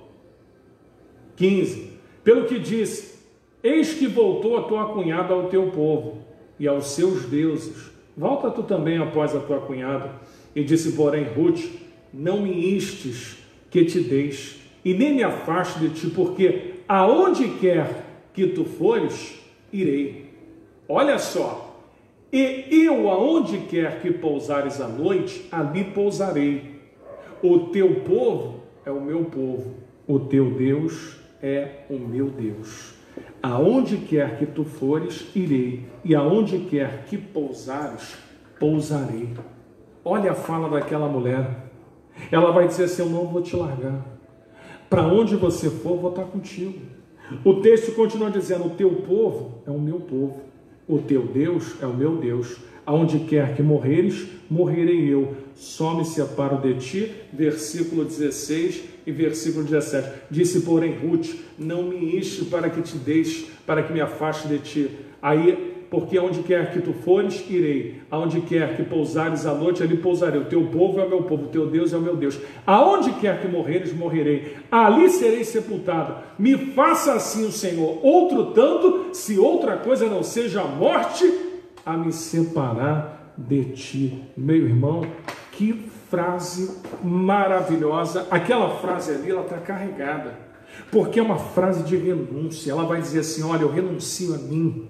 15, pelo que disse: eis que voltou a tua cunhada ao teu povo e aos seus deuses, volta tu também após a tua cunhada. E disse, porém, Ruth: não me instes que te deixe, e nem me afaste de ti, porque aonde quer que tu fores, irei. Olha só, e eu, aonde quer que pousares à noite, ali pousarei. O teu povo é o meu povo, o teu Deus é o meu Deus. Aonde quer que tu fores, irei, e aonde quer que pousares, pousarei. Olha a fala daquela mulher. Ela vai dizer assim: eu não vou te largar. Para onde você for, vou estar contigo. O texto continua dizendo: o teu povo é o meu povo, o teu Deus é o meu Deus. Aonde quer que morreres, morrerei eu. Só me separo de ti. Versículo 16 e versículo 17. Disse, porém, Ruth: não me enche para que te deixe, para que me afaste de ti. Aí, porque aonde quer que tu fores, irei. Aonde quer que pousares à noite, ali pousarei. O teu povo é o meu povo, o teu Deus é o meu Deus. Aonde quer que morreres, morrerei. Ali serei sepultado. Me faça assim o Senhor, outro tanto, se outra coisa não seja a morte, a me separar de ti. Meu irmão, que frase maravilhosa. Aquela frase ali, ela está carregada, porque é uma frase de renúncia. Ela vai dizer assim: olha, eu renuncio a mim.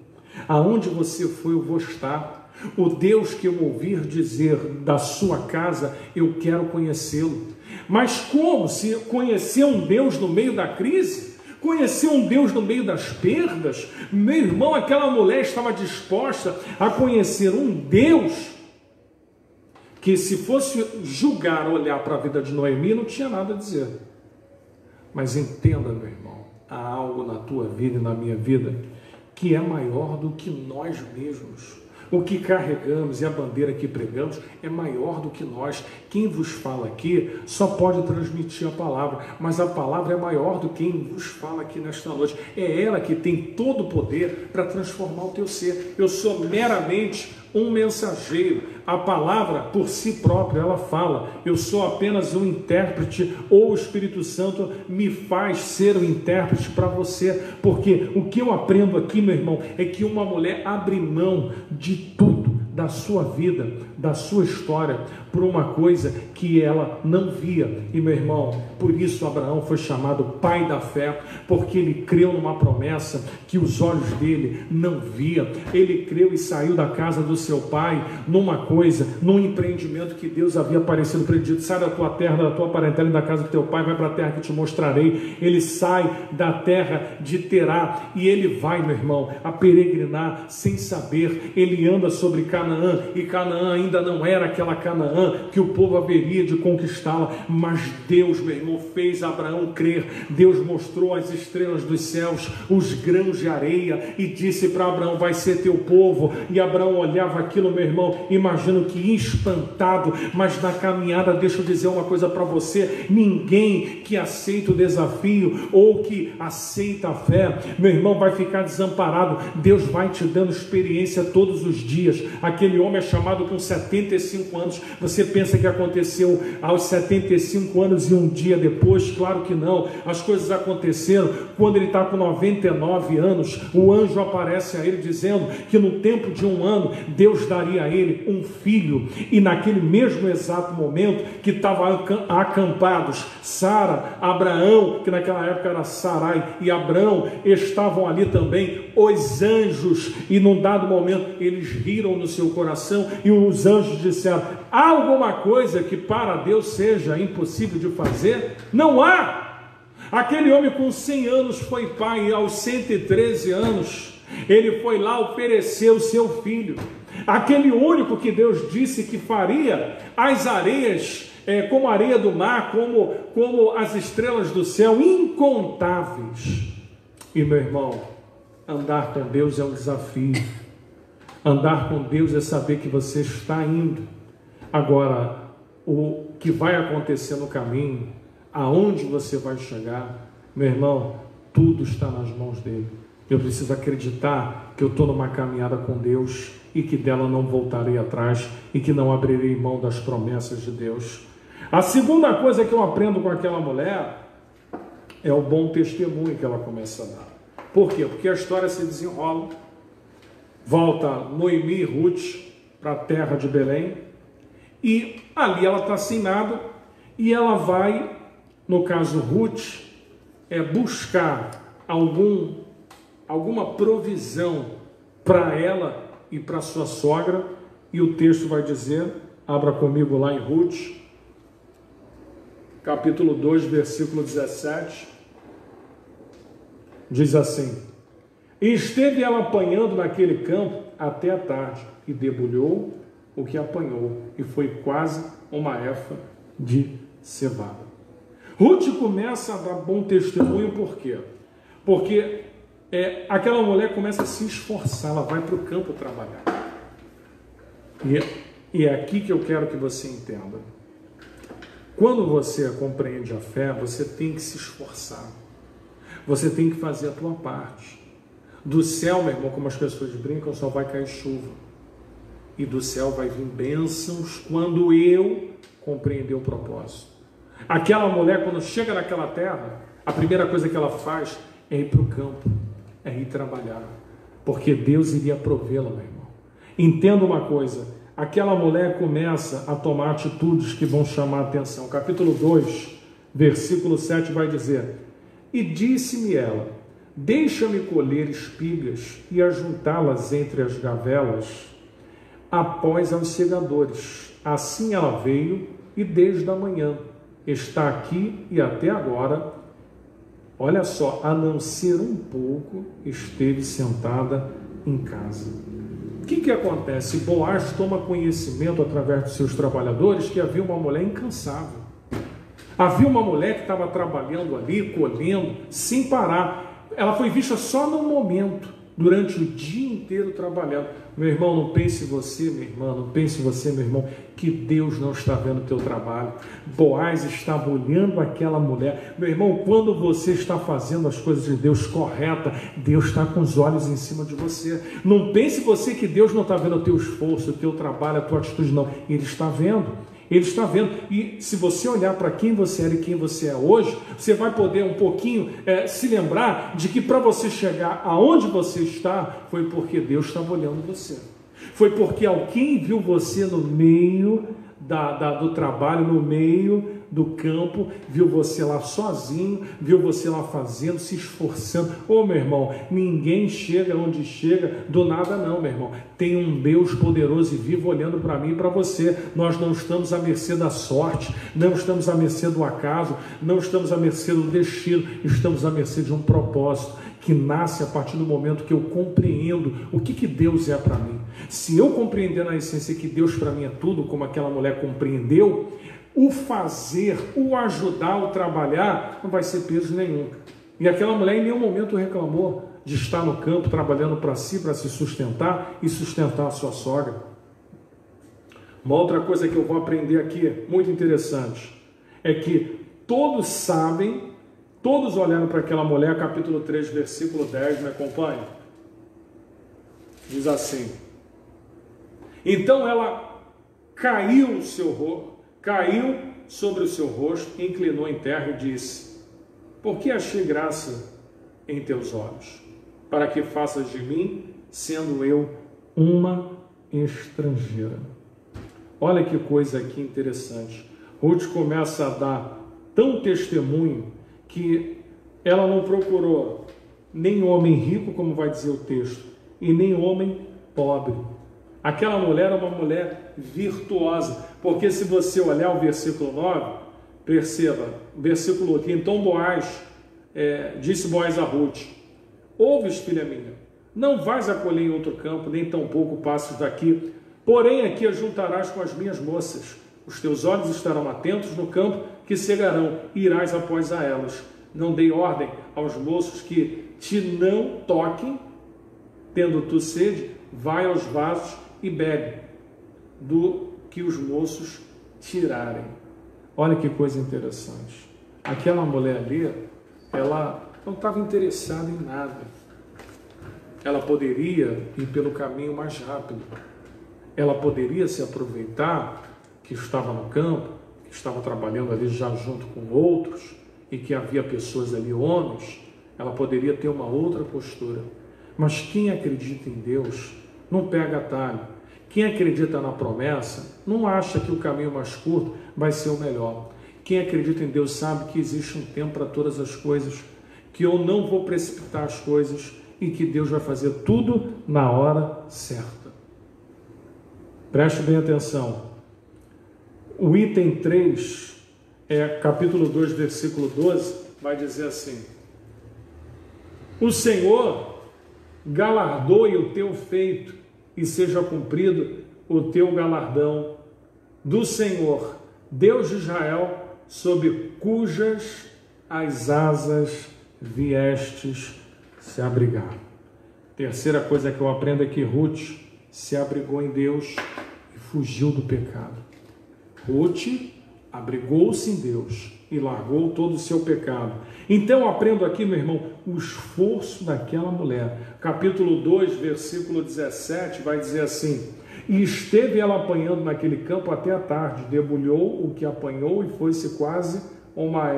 Aonde você for, eu vou estar. O Deus que eu ouvir dizer da sua casa, eu quero conhecê-lo. Mas como? Se conhecer um Deus no meio da crise? Conhecer um Deus no meio das perdas? Meu irmão, aquela mulher estava disposta a conhecer um Deus que, se fosse julgar, olhar para a vida de Noemi, não tinha nada a dizer. Mas entenda, meu irmão, há algo na tua vida e na minha vida que é maior do que nós mesmos. O que carregamos e a bandeira que pregamos é maior do que nós. Quem vos fala aqui só pode transmitir a palavra, mas a palavra é maior do que quem vos fala aqui nesta noite. É ela que tem todo o poder para transformar o teu ser. Eu sou meramente um mensageiro. A palavra por si própria, ela fala. Eu sou apenas um intérprete, ou o Espírito Santo me faz ser o intérprete para você. Porque o que eu aprendo aqui, meu irmão, é que uma mulher abre mão de tudo, da sua vida, da sua história, por uma coisa que ela não via. E, meu irmão, por isso Abraão foi chamado pai da fé, porque ele creu numa promessa que os olhos dele não via. Ele creu e saiu da casa do seu pai numa coisa, num empreendimento que Deus havia aparecido para ele, dito: sai da tua terra, da tua parentela e da casa do teu pai, vai para a terra que te mostrarei. Ele sai da terra de Terá e ele vai, meu irmão, a peregrinar sem saber. Ele anda sobre Canaã, e Canaã ainda não era aquela Canaã que o povo haveria de conquistá-la, mas Deus, meu irmão, fez Abraão crer. Deus mostrou as estrelas dos céus, os grãos de areia, e disse para Abraão: vai ser teu povo. E Abraão olhava aquilo, meu irmão, imagino que espantado, mas na caminhada, deixa eu dizer uma coisa para você: ninguém que aceita o desafio ou que aceita a fé, meu irmão, vai ficar desamparado. Deus vai te dando experiência todos os dias. aquele homem é chamado com 75 anos. Você pensa que aconteceu aos 75 anos e um dia depois? Claro que não. As coisas aconteceram quando ele está com 99 anos. O anjo aparece a ele dizendo que no tempo de um ano Deus daria a ele um filho. E naquele mesmo exato momento que estavam acampados Sara, Abraão, que naquela época era Sarai, e Abraão, estavam ali também os anjos, e num dado momento eles riram no seu coração, e os anjos disseram: há alguma coisa que para Deus seja impossível de fazer? Não há. Aquele homem com 100 anos foi pai, e aos 113 anos ele foi lá oferecer o seu filho, aquele único que Deus disse que faria as areias como a areia do mar, como as estrelas do céu, incontáveis. E meu irmão, andar com Deus é um desafio. Andar com Deus é saber que você está indo. Agora, o que vai acontecer no caminho, aonde você vai chegar, meu irmão, tudo está nas mãos dele. Eu preciso acreditar que eu estou numa caminhada com Deus e que dela não voltarei atrás e que não abrirei mão das promessas de Deus. A segunda coisa que eu aprendo com aquela mulher é o bom testemunho que ela começa a dar. Por quê? Porque a história se desenrola, volta Noemi e Ruth para a terra de Belém, e ali ela está sem nada, e ela vai, no caso Ruth, buscar alguma provisão para ela e para sua sogra, e o texto vai dizer, abra comigo lá em Ruth, capítulo 2, versículo 17, diz assim: e esteve ela apanhando naquele campo até a tarde, e debulhou o que apanhou, e foi quase uma efa de cevada. Ruth começa a dar bom testemunho, por quê? Porque aquela mulher começa a se esforçar, ela vai para o campo trabalhar. E é aqui que eu quero que você entenda. Quando você compreende a fé, você tem que se esforçar. Você tem que fazer a tua parte. Do céu, meu irmão, como as pessoas brincam, só vai cair chuva. E do céu vai vir bênçãos quando eu compreender o propósito. Aquela mulher, quando chega naquela terra, a primeira coisa que ela faz é ir para o campo, é ir trabalhar. Porque Deus iria provê-la, meu irmão. Entenda uma coisa. Aquela mulher começa a tomar atitudes que vão chamar a atenção. Capítulo 2, versículo 7 vai dizer: e disse-me ela, deixa-me colher espigas e ajuntá-las entre as gavelas após aos segadores. Assim ela veio e desde a manhã está aqui e até agora, olha só, a não ser um pouco, esteve sentada em casa. O que acontece? Boaz toma conhecimento através dos seus trabalhadores que havia uma mulher incansável. Havia uma mulher que estava trabalhando ali, colhendo, sem parar. Ela foi vista só num momento, durante o dia inteiro trabalhando. Meu irmão, não pense você, minha irmã, não pense você, meu irmão, que Deus não está vendo o teu trabalho. Boaz estava olhando aquela mulher. Meu irmão, quando você está fazendo as coisas de Deus correta, Deus está com os olhos em cima de você. Não pense você que Deus não está vendo o teu esforço, o teu trabalho, a tua atitude, não. Ele está vendo. Ele está vendo, e se você olhar para quem você era e quem você é hoje, você vai poder um pouquinho se lembrar de que para você chegar aonde você está, foi porque Deus estava olhando você. Foi porque alguém viu você no meio do trabalho, no meio do campo, viu você lá sozinho, viu você lá fazendo, se esforçando. Ô meu irmão, ninguém chega onde chega do nada não, meu irmão. Tem um Deus poderoso e vivo olhando para mim e para você. Nós não estamos à mercê da sorte, não estamos à mercê do acaso, não estamos à mercê do destino, estamos à mercê de um propósito que nasce a partir do momento que eu compreendo o que Deus é para mim. Se eu compreender na essência que Deus para mim é tudo, como aquela mulher compreendeu, o fazer, o ajudar, o trabalhar, não vai ser peso nenhum. E aquela mulher em nenhum momento reclamou de estar no campo trabalhando para si, para se sustentar e sustentar a sua sogra. Uma outra coisa que eu vou aprender aqui, muito interessante, é que todos sabem, todos olhando para aquela mulher, capítulo 3, versículo 10, me acompanha? Diz assim: Então ela caiu sobre o seu rosto, inclinou em terra e disse: por que achei graça em teus olhos, para que faças de mim, sendo eu uma estrangeira? Olha que coisa aqui interessante. Ruth começa a dar tão testemunho que ela não procurou nem homem rico, como vai dizer o texto, e nem homem pobre. Aquela mulher era uma mulher virtuosa, porque se você olhar o versículo 9, perceba, versículo 8, então Boaz, disse Boaz a Ruth: ouves, filha minha, não vais a colher em outro campo, nem tampouco passes daqui, porém aqui ajuntarás com as minhas moças, os teus olhos estarão atentos no campo que cegarão, e irás após a elas. Não dei ordem aos moços que te não toquem, tendo tu sede, vai aos vasos e bebe do que os moços tirarem. Olha que coisa interessante. Aquela mulher ali, ela não estava interessada em nada. Ela poderia ir pelo caminho mais rápido. Ela poderia se aproveitar que estava no campo, que estava trabalhando ali já junto com outros, e que havia pessoas ali, homens. Ela poderia ter uma outra postura. Mas quem acredita em Deus não pega atalho. Quem acredita na promessa não acha que o caminho mais curto vai ser o melhor. Quem acredita em Deus sabe que existe um tempo para todas as coisas, que eu não vou precipitar as coisas e que Deus vai fazer tudo na hora certa. Preste bem atenção. O item 3, capítulo 2, versículo 12, vai dizer assim: o Senhor galardoe o teu feito e seja cumprido o teu galardão do Senhor, Deus de Israel, sob cujas as asas viestes se abrigar. Terceira coisa que eu aprendo é que Ruth se abrigou em Deus e fugiu do pecado. Ruth abrigou-se em Deus e largou todo o seu pecado. Então eu aprendo aqui, meu irmão, o esforço daquela mulher. Capítulo 2, versículo 17, vai dizer assim: e esteve ela apanhando naquele campo até a tarde, debulhou o que apanhou e foi-se quase uma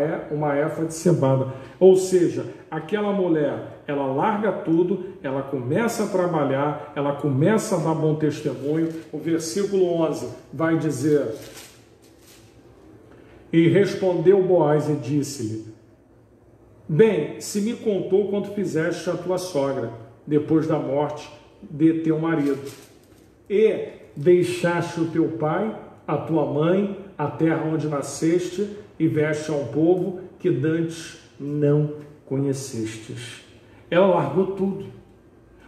éfa de cevada. Ou seja, aquela mulher, ela larga tudo, ela começa a trabalhar, ela começa a dar bom testemunho. O versículo 11 vai dizer: e respondeu Boaz e disse-lhe: bem, se me contou quanto fizeste a tua sogra, depois da morte de teu marido, e deixaste o teu pai, a tua mãe, a terra onde nasceste, e veste a um povo que dantes não conhecestes. Ela largou tudo.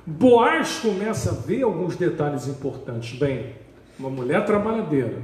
Boaz começa a ver alguns detalhes importantes. Bem, uma mulher trabalhadeira,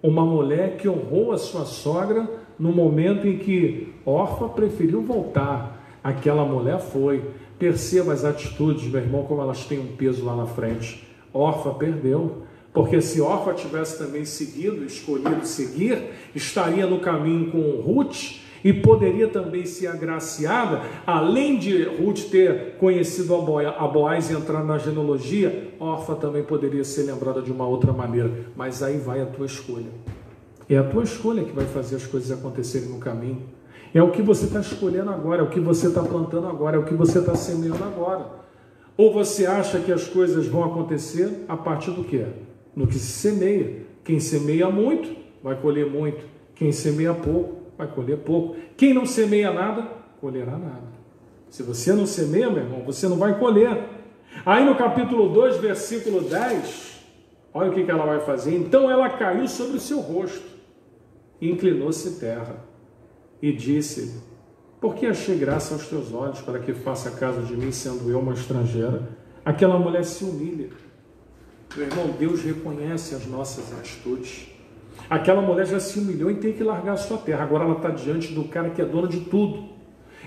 uma mulher que honrou a sua sogra no momento em que Orfa preferiu voltar. Aquela mulher foi. Perceba as atitudes, meu irmão, como elas têm um peso lá na frente. Orfa perdeu, porque se Orfa tivesse também escolhido seguir, estaria no caminho com Ruth e poderia também ser agraciada, além de Ruth ter conhecido a Boaz e entrar na genealogia, Orfa também poderia ser lembrada de uma outra maneira. Mas aí vai a tua escolha. É a tua escolha que vai fazer as coisas acontecerem no caminho. É o que você está escolhendo agora, é o que você está plantando agora, é o que você está semeando agora. Ou você acha que as coisas vão acontecer a partir do quê? No que se semeia. Quem semeia muito, vai colher muito. Quem semeia pouco, vai colher pouco. Quem não semeia nada, colherá nada. Se você não semeia, meu irmão, você não vai colher. Aí no capítulo 2, versículo 10, olha o que ela vai fazer. Então ela caiu sobre o seu rosto, inclinou-se em terra e disse: por que achei graça aos teus olhos, para que faça caso de mim, sendo eu uma estrangeira? Aquela mulher se humilha. Meu irmão, Deus reconhece as nossas atitudes. Aquela mulher já se humilhou em ter que largar a sua terra. Agora ela está diante do cara que é dono de tudo.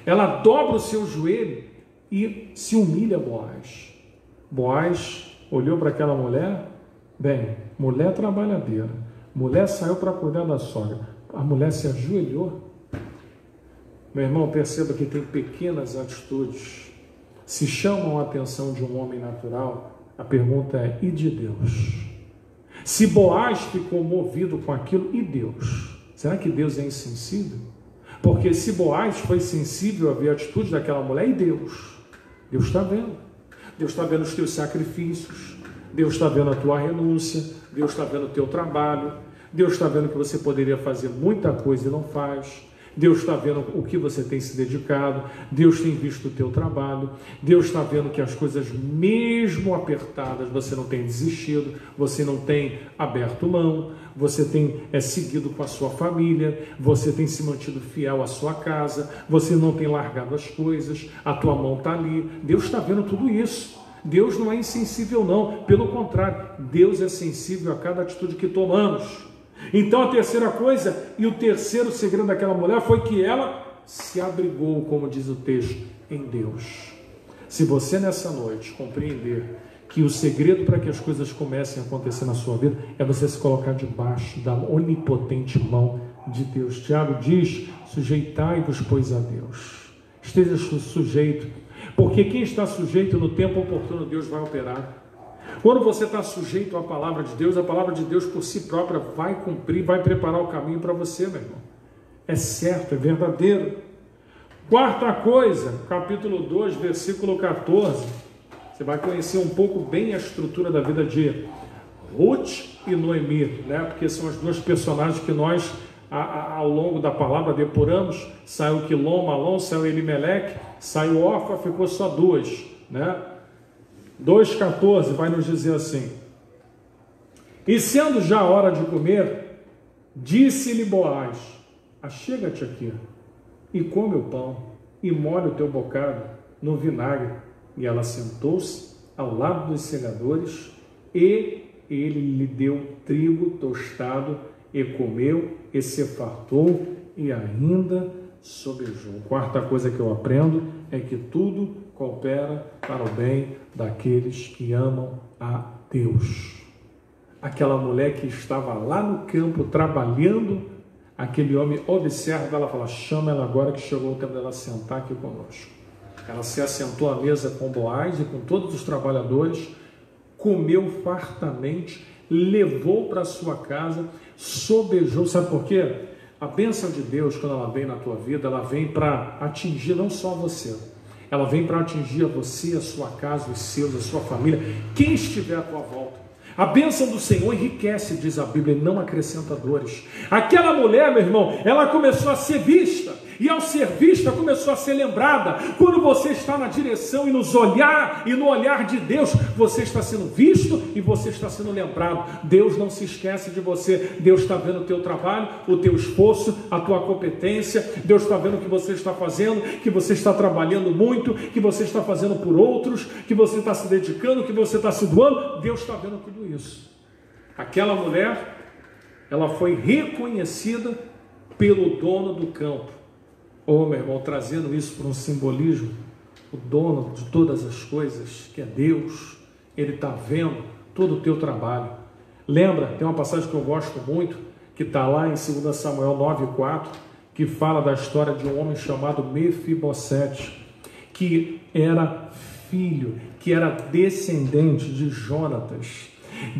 Ela dobra o seu joelho e se humilha a Boaz. Boaz olhou para aquela mulher. Bem, mulher trabalhadeira. Mulher saiu para cuidar da sogra. A mulher se ajoelhou. Meu irmão, perceba que tem pequenas atitudes. Se chamam a atenção de um homem natural, a pergunta é: e de Deus? Se Boaz ficou movido com aquilo, e Deus? Será que Deus é insensível? Porque se Boaz foi sensível a ver a atitude daquela mulher, e Deus? Deus está vendo. Deus está vendo os teus sacrifícios. Deus está vendo a tua renúncia. Deus está vendo o teu trabalho. Deus está vendo que você poderia fazer muita coisa e não faz. Deus está vendo o que você tem se dedicado. Deus tem visto o teu trabalho. Deus está vendo que as coisas, mesmo apertadas, você não tem desistido, você não tem aberto mão, você tem seguido com a sua família, você tem se mantido fiel à sua casa, você não tem largado as coisas, a tua mão está ali. Deus está vendo tudo isso. Deus não é insensível não, pelo contrário, Deus é sensível a cada atitude que tomamos. Então a terceira coisa, e o terceiro segredo daquela mulher foi que ela se abrigou, como diz o texto, em Deus. Se você nessa noite compreender que o segredo para que as coisas comecem a acontecer na sua vida é você se colocar debaixo da onipotente mão de Deus. Tiago diz, sujeitai-vos, pois, a Deus. Esteja sujeito, porque quem está sujeito no tempo oportuno, Deus vai operar. Quando você está sujeito à palavra de Deus, a palavra de Deus por si própria vai cumprir, vai preparar o caminho para você, meu irmão. É certo, é verdadeiro. Quarta coisa, capítulo 2, versículo 14. Você vai conhecer um pouco bem a estrutura da vida de Ruth e Noemi, né? Porque são as duas personagens que nós, ao longo da palavra, depuramos. Saiu Quilom, Malom, saiu Elimeleque, saiu Orfa, ficou só duas, né? 2,14 vai nos dizer assim: e sendo já a hora de comer, disse-lhe Boaz, achega-te aqui, e come o pão, e molha o teu bocado no vinagre. E ela sentou-se ao lado dos segadores, e ele lhe deu trigo tostado, e comeu, e se fartou, e ainda sobejou. Quarta coisa que eu aprendo é que tudo coopera para o bem daqueles que amam a Deus. Aquela mulher que estava lá no campo trabalhando, aquele homem observa ela, fala, chama ela agora que chegou o tempo dela sentar aqui conosco. Ela se assentou à mesa com Boaz e com todos os trabalhadores, comeu fartamente, levou para sua casa, sobejou. Sabe por quê? A bênção de Deus, quando ela vem na tua vida, ela vem para atingir não só você, ela vem para atingir a você, a sua casa, os seus, a sua família, quem estiver à tua volta. A bênção do Senhor enriquece, diz a Bíblia, e não acrescenta dores. Aquela mulher, meu irmão, ela começou a ser vista, e ao ser vista, começou a ser lembrada. Quando você está na direção e no olhar de Deus, você está sendo visto e você está sendo lembrado. Deus não se esquece de você. Deus está vendo o teu trabalho, o teu esforço, a tua competência. Deus está vendo o que você está fazendo, que você está trabalhando muito, que você está fazendo por outros, que você está se dedicando, que você está se doando. Deus está vendo tudo isso. Aquela mulher, ela foi reconhecida pelo dono do campo. Oh, meu irmão, trazendo isso para um simbolismo, o dono de todas as coisas, que é Deus, Ele está vendo todo o teu trabalho. Lembra, tem uma passagem que eu gosto muito, que está lá em 2 Samuel 9,4, que fala da história de um homem chamado Mefibosete, que era filho, que era descendente de Jonatas.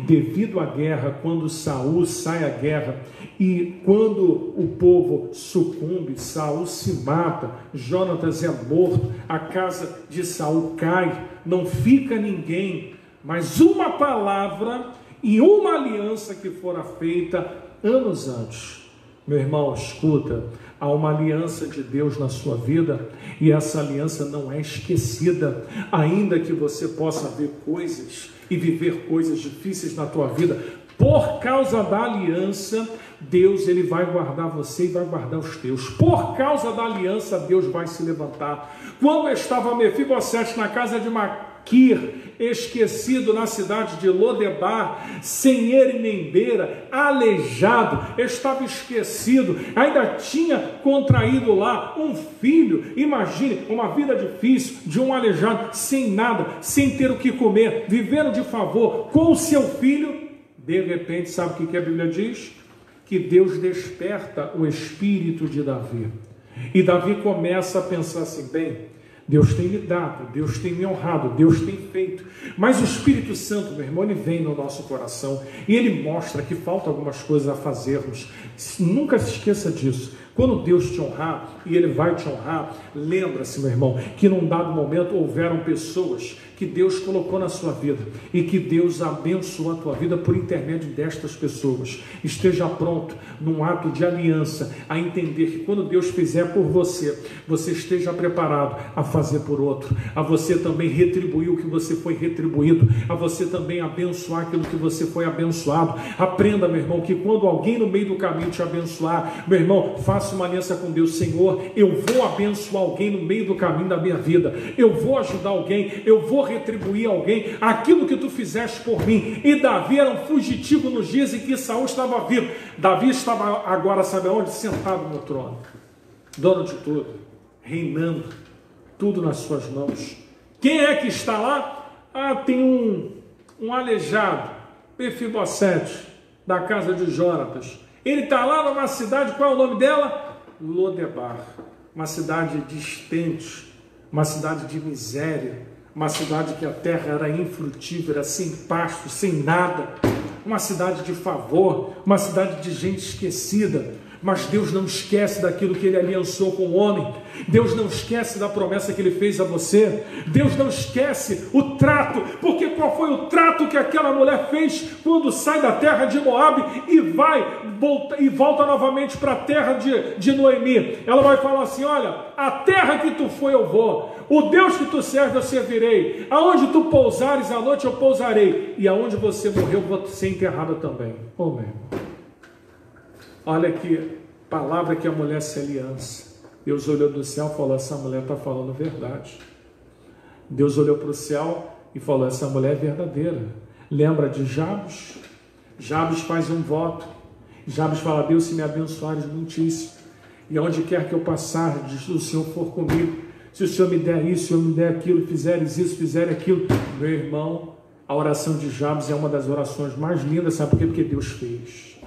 Devido à guerra, quando Saul sai à guerra e quando o povo sucumbe, Saul se mata, Jonatas é morto, a casa de Saul cai, não fica ninguém, mas uma palavra e uma aliança que fora feita anos antes. Meu irmão, escuta, há uma aliança de Deus na sua vida e essa aliança não é esquecida, ainda que você possa ver coisas e viver coisas difíceis na tua vida, por causa da aliança, Deus ele vai guardar você e vai guardar os teus. Por causa da aliança, Deus vai se levantar. Quando estava Mefibosete na casa de Maquir, esquecido na cidade de Lodebar, sem ele nem beira, aleijado, estava esquecido, ainda tinha contraído lá um filho. Imagine uma vida difícil de um aleijado, sem nada, sem ter o que comer, vivendo de favor com o seu filho. De repente, sabe o que a Bíblia diz? Que Deus desperta o espírito de Davi. E Davi começa a pensar assim, bem, Deus tem me dado, Deus tem me honrado, Deus tem feito. Mas o Espírito Santo, meu irmão, ele vem no nosso coração e ele mostra que falta algumas coisas a fazermos. Nunca se esqueça disso. Quando Deus te honrar, e Ele vai te honrar, lembra-se, meu irmão, que num dado momento houveram pessoas que Deus colocou na sua vida e que Deus abençoou a tua vida por intermédio destas pessoas. Esteja pronto, num ato de aliança, a entender que quando Deus fizer por você, você esteja preparado a fazer por outro, a você também retribuir o que você foi retribuído, a você também abençoar aquilo que você foi abençoado. Aprenda, meu irmão, que quando alguém no meio do caminho te abençoar, meu irmão, faça uma aliança com Deus. Senhor, eu vou abençoar alguém no meio do caminho da minha vida, eu vou ajudar alguém, eu vou retribuir a alguém aquilo que tu fizeste por mim. E Davi era um fugitivo nos dias em que Saul estava vivo. Davi estava agora, sabe aonde? Sentado no trono, dono de tudo, reinando, tudo nas suas mãos. Quem é que está lá? Tem um aleijado, Mefibosete, da casa de Jonatas. Ele está lá numa cidade, qual é o nome dela? Lodebar, uma cidade distante, uma cidade de miséria, uma cidade que a terra era infrutífera, sem pasto, sem nada, uma cidade de favor, uma cidade de gente esquecida. Mas Deus não esquece daquilo que Ele aliançou com o homem. Deus não esquece da promessa que Ele fez a você. Deus não esquece o trato, porque qual foi o trato que aquela mulher fez quando sai da terra de Moabe e volta novamente para a terra de Noemi? Ela vai falar assim: olha, a terra que tu foi eu vou, o Deus que tu serve eu servirei, aonde tu pousares à noite eu pousarei, e aonde você morreu eu vou ser enterrada também. Oh, meu irmão, olha que palavra que a mulher se aliança. Deus olhou do céu e falou: essa mulher está falando verdade. Deus olhou para o céu e falou: essa mulher é verdadeira. Lembra de Jabes? Jabes faz um voto. Jabes fala: Deus, se me abençoares muitíssimo, e aonde quer que eu passar, se o Senhor for comigo, se o Senhor me der isso, se o Senhor me der aquilo, fizeres isso, fizer aquilo. Meu irmão, a oração de Jabes é uma das orações mais lindas. Sabe por quê? Porque Deus fez.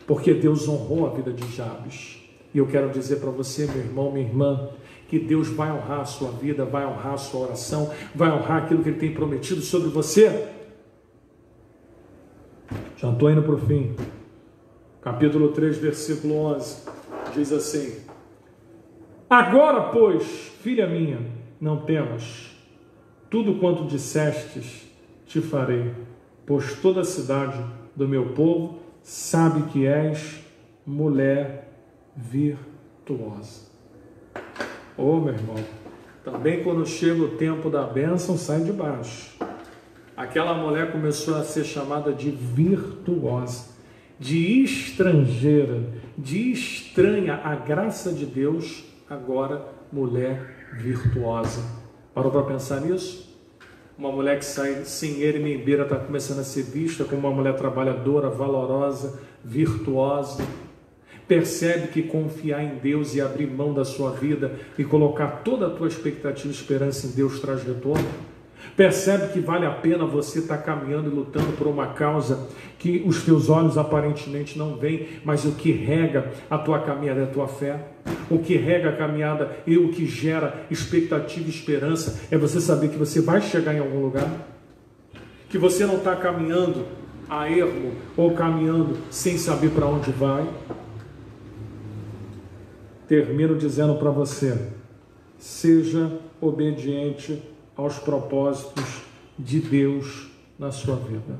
Porque Deus honrou a vida de Jabes. E eu quero dizer para você, meu irmão, minha irmã, que Deus vai honrar a sua vida, vai honrar a sua oração, vai honrar aquilo que Ele tem prometido sobre você. Já estou indo para o fim. Capítulo 3, versículo 11, diz assim: agora, pois, filha minha, não temas, tudo quanto dissestes te farei, pois toda a cidade do meu povo sabe que és mulher virtuosa. Oh, meu irmão, também quando chega o tempo da bênção, sai de baixo. Aquela mulher começou a ser chamada de virtuosa, de estrangeira, de estranha à graça de Deus, agora mulher virtuosa. Parou para pensar nisso? Uma mulher que sai sem ele nem beira está começando a ser vista como uma mulher trabalhadora, valorosa, virtuosa. Percebe que confiar em Deus e abrir mão da sua vida e colocar toda a tua expectativa e esperança em Deus traz retorno? Percebe que vale a pena você estar caminhando e lutando por uma causa que os teus olhos aparentemente não veem, mas o que rega a tua caminhada é a tua fé? O que rega a caminhada e o que gera expectativa e esperança é você saber que você vai chegar em algum lugar, que você não está caminhando a ermo ou caminhando sem saber para onde vai. Termino dizendo para você: seja obediente aos propósitos de Deus na sua vida.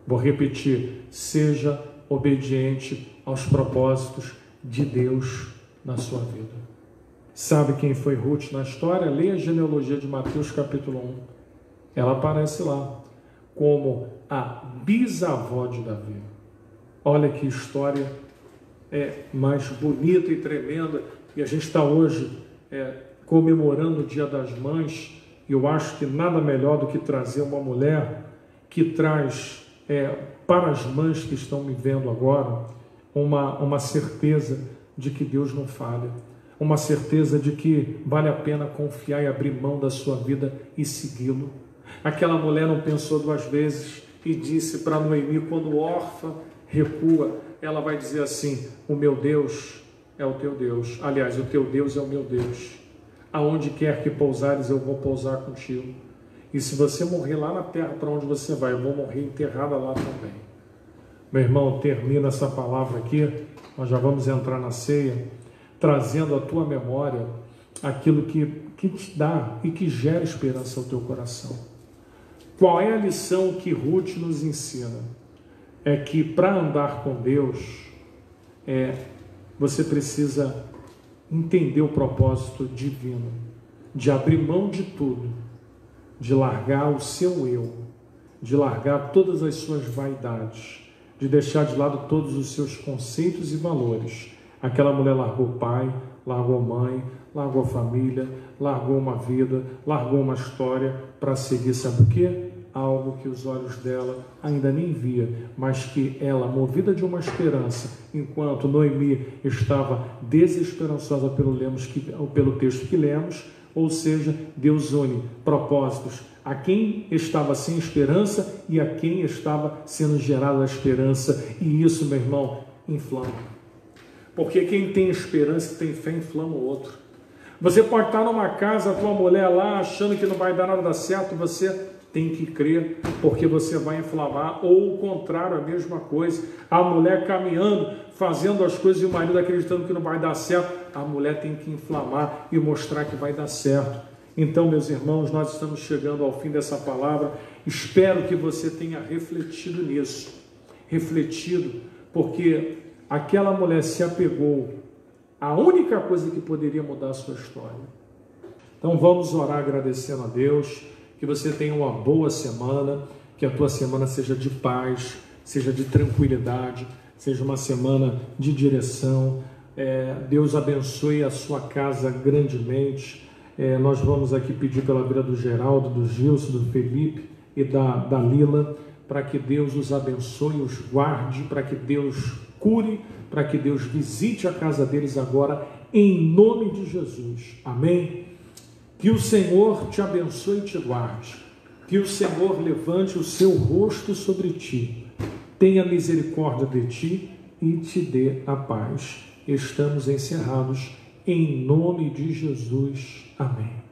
Vou repetir: seja obediente aos propósitos de Deus na sua vida. Sabe quem foi Ruth na história? Leia a genealogia de Mateus capítulo 1. Ela aparece lá como a bisavó de Davi. Olha que história mais bonita e tremenda. E a gente está hoje comemorando o Dia das Mães, e eu acho que nada melhor do que trazer uma mulher que traz para as mães que estão me vendo agora uma certeza de que Deus não falha, uma certeza de que vale a pena confiar e abrir mão da sua vida e segui-lo. Aquela mulher não pensou duas vezes e disse para Noemi, quando órfã recua, ela vai dizer assim: o meu Deus é o teu Deus. Aliás, o teu Deus é o meu Deus. aonde quer que pousares, eu vou pousar contigo. E se você morrer lá na terra para onde você vai, eu vou morrer enterrada lá também. Meu irmão, termina essa palavra aqui, nós já vamos entrar na ceia, trazendo à tua memória aquilo que te dá e que gera esperança ao teu coração. Qual é a lição que Ruth nos ensina? É que para andar com Deus, você precisa entender o propósito divino, de abrir mão de tudo, de largar o seu eu, de largar todas as suas vaidades, de deixar de lado todos os seus conceitos e valores. Aquela mulher largou pai, largou mãe, largou família, largou uma vida, largou uma história para seguir, sabe o quê? Algo que os olhos dela ainda nem via, mas que ela, movida de uma esperança, enquanto Noemi estava desesperançosa pelo texto que lemos, ou seja, Deus une propósitos a quem estava sem esperança e a quem estava sendo gerada a esperança, e isso, meu irmão, inflama. Porque quem tem esperança e tem fé inflama o outro. Você pode estar numa casa, a tua mulher lá, achando que não vai dar nada dar certo, você tem que crer, porque você vai inflamar, ou o contrário, a mesma coisa. A mulher caminhando, fazendo as coisas e o marido acreditando que não vai dar certo, a mulher tem que inflamar e mostrar que vai dar certo. Então, meus irmãos, nós estamos chegando ao fim dessa palavra. Espero que você tenha refletido nisso. Refletido, porque aquela mulher se apegou à única coisa que poderia mudar a sua história. Então, vamos orar agradecendo a Deus. Que você tenha uma boa semana, que a tua semana seja de paz, seja de tranquilidade, seja uma semana de direção. Deus abençoe a sua casa grandemente. Nós vamos aqui pedir pela vida do Geraldo, do Gilson, do Felipe e da Lila, para que Deus os abençoe, os guarde, para que Deus cure, para que Deus visite a casa deles agora, em nome de Jesus. Amém? Que o Senhor te abençoe e te guarde. Que o Senhor levante o seu rosto sobre ti, tenha misericórdia de ti e te dê a paz. Estamos encerrados em nome de Jesus. Amém.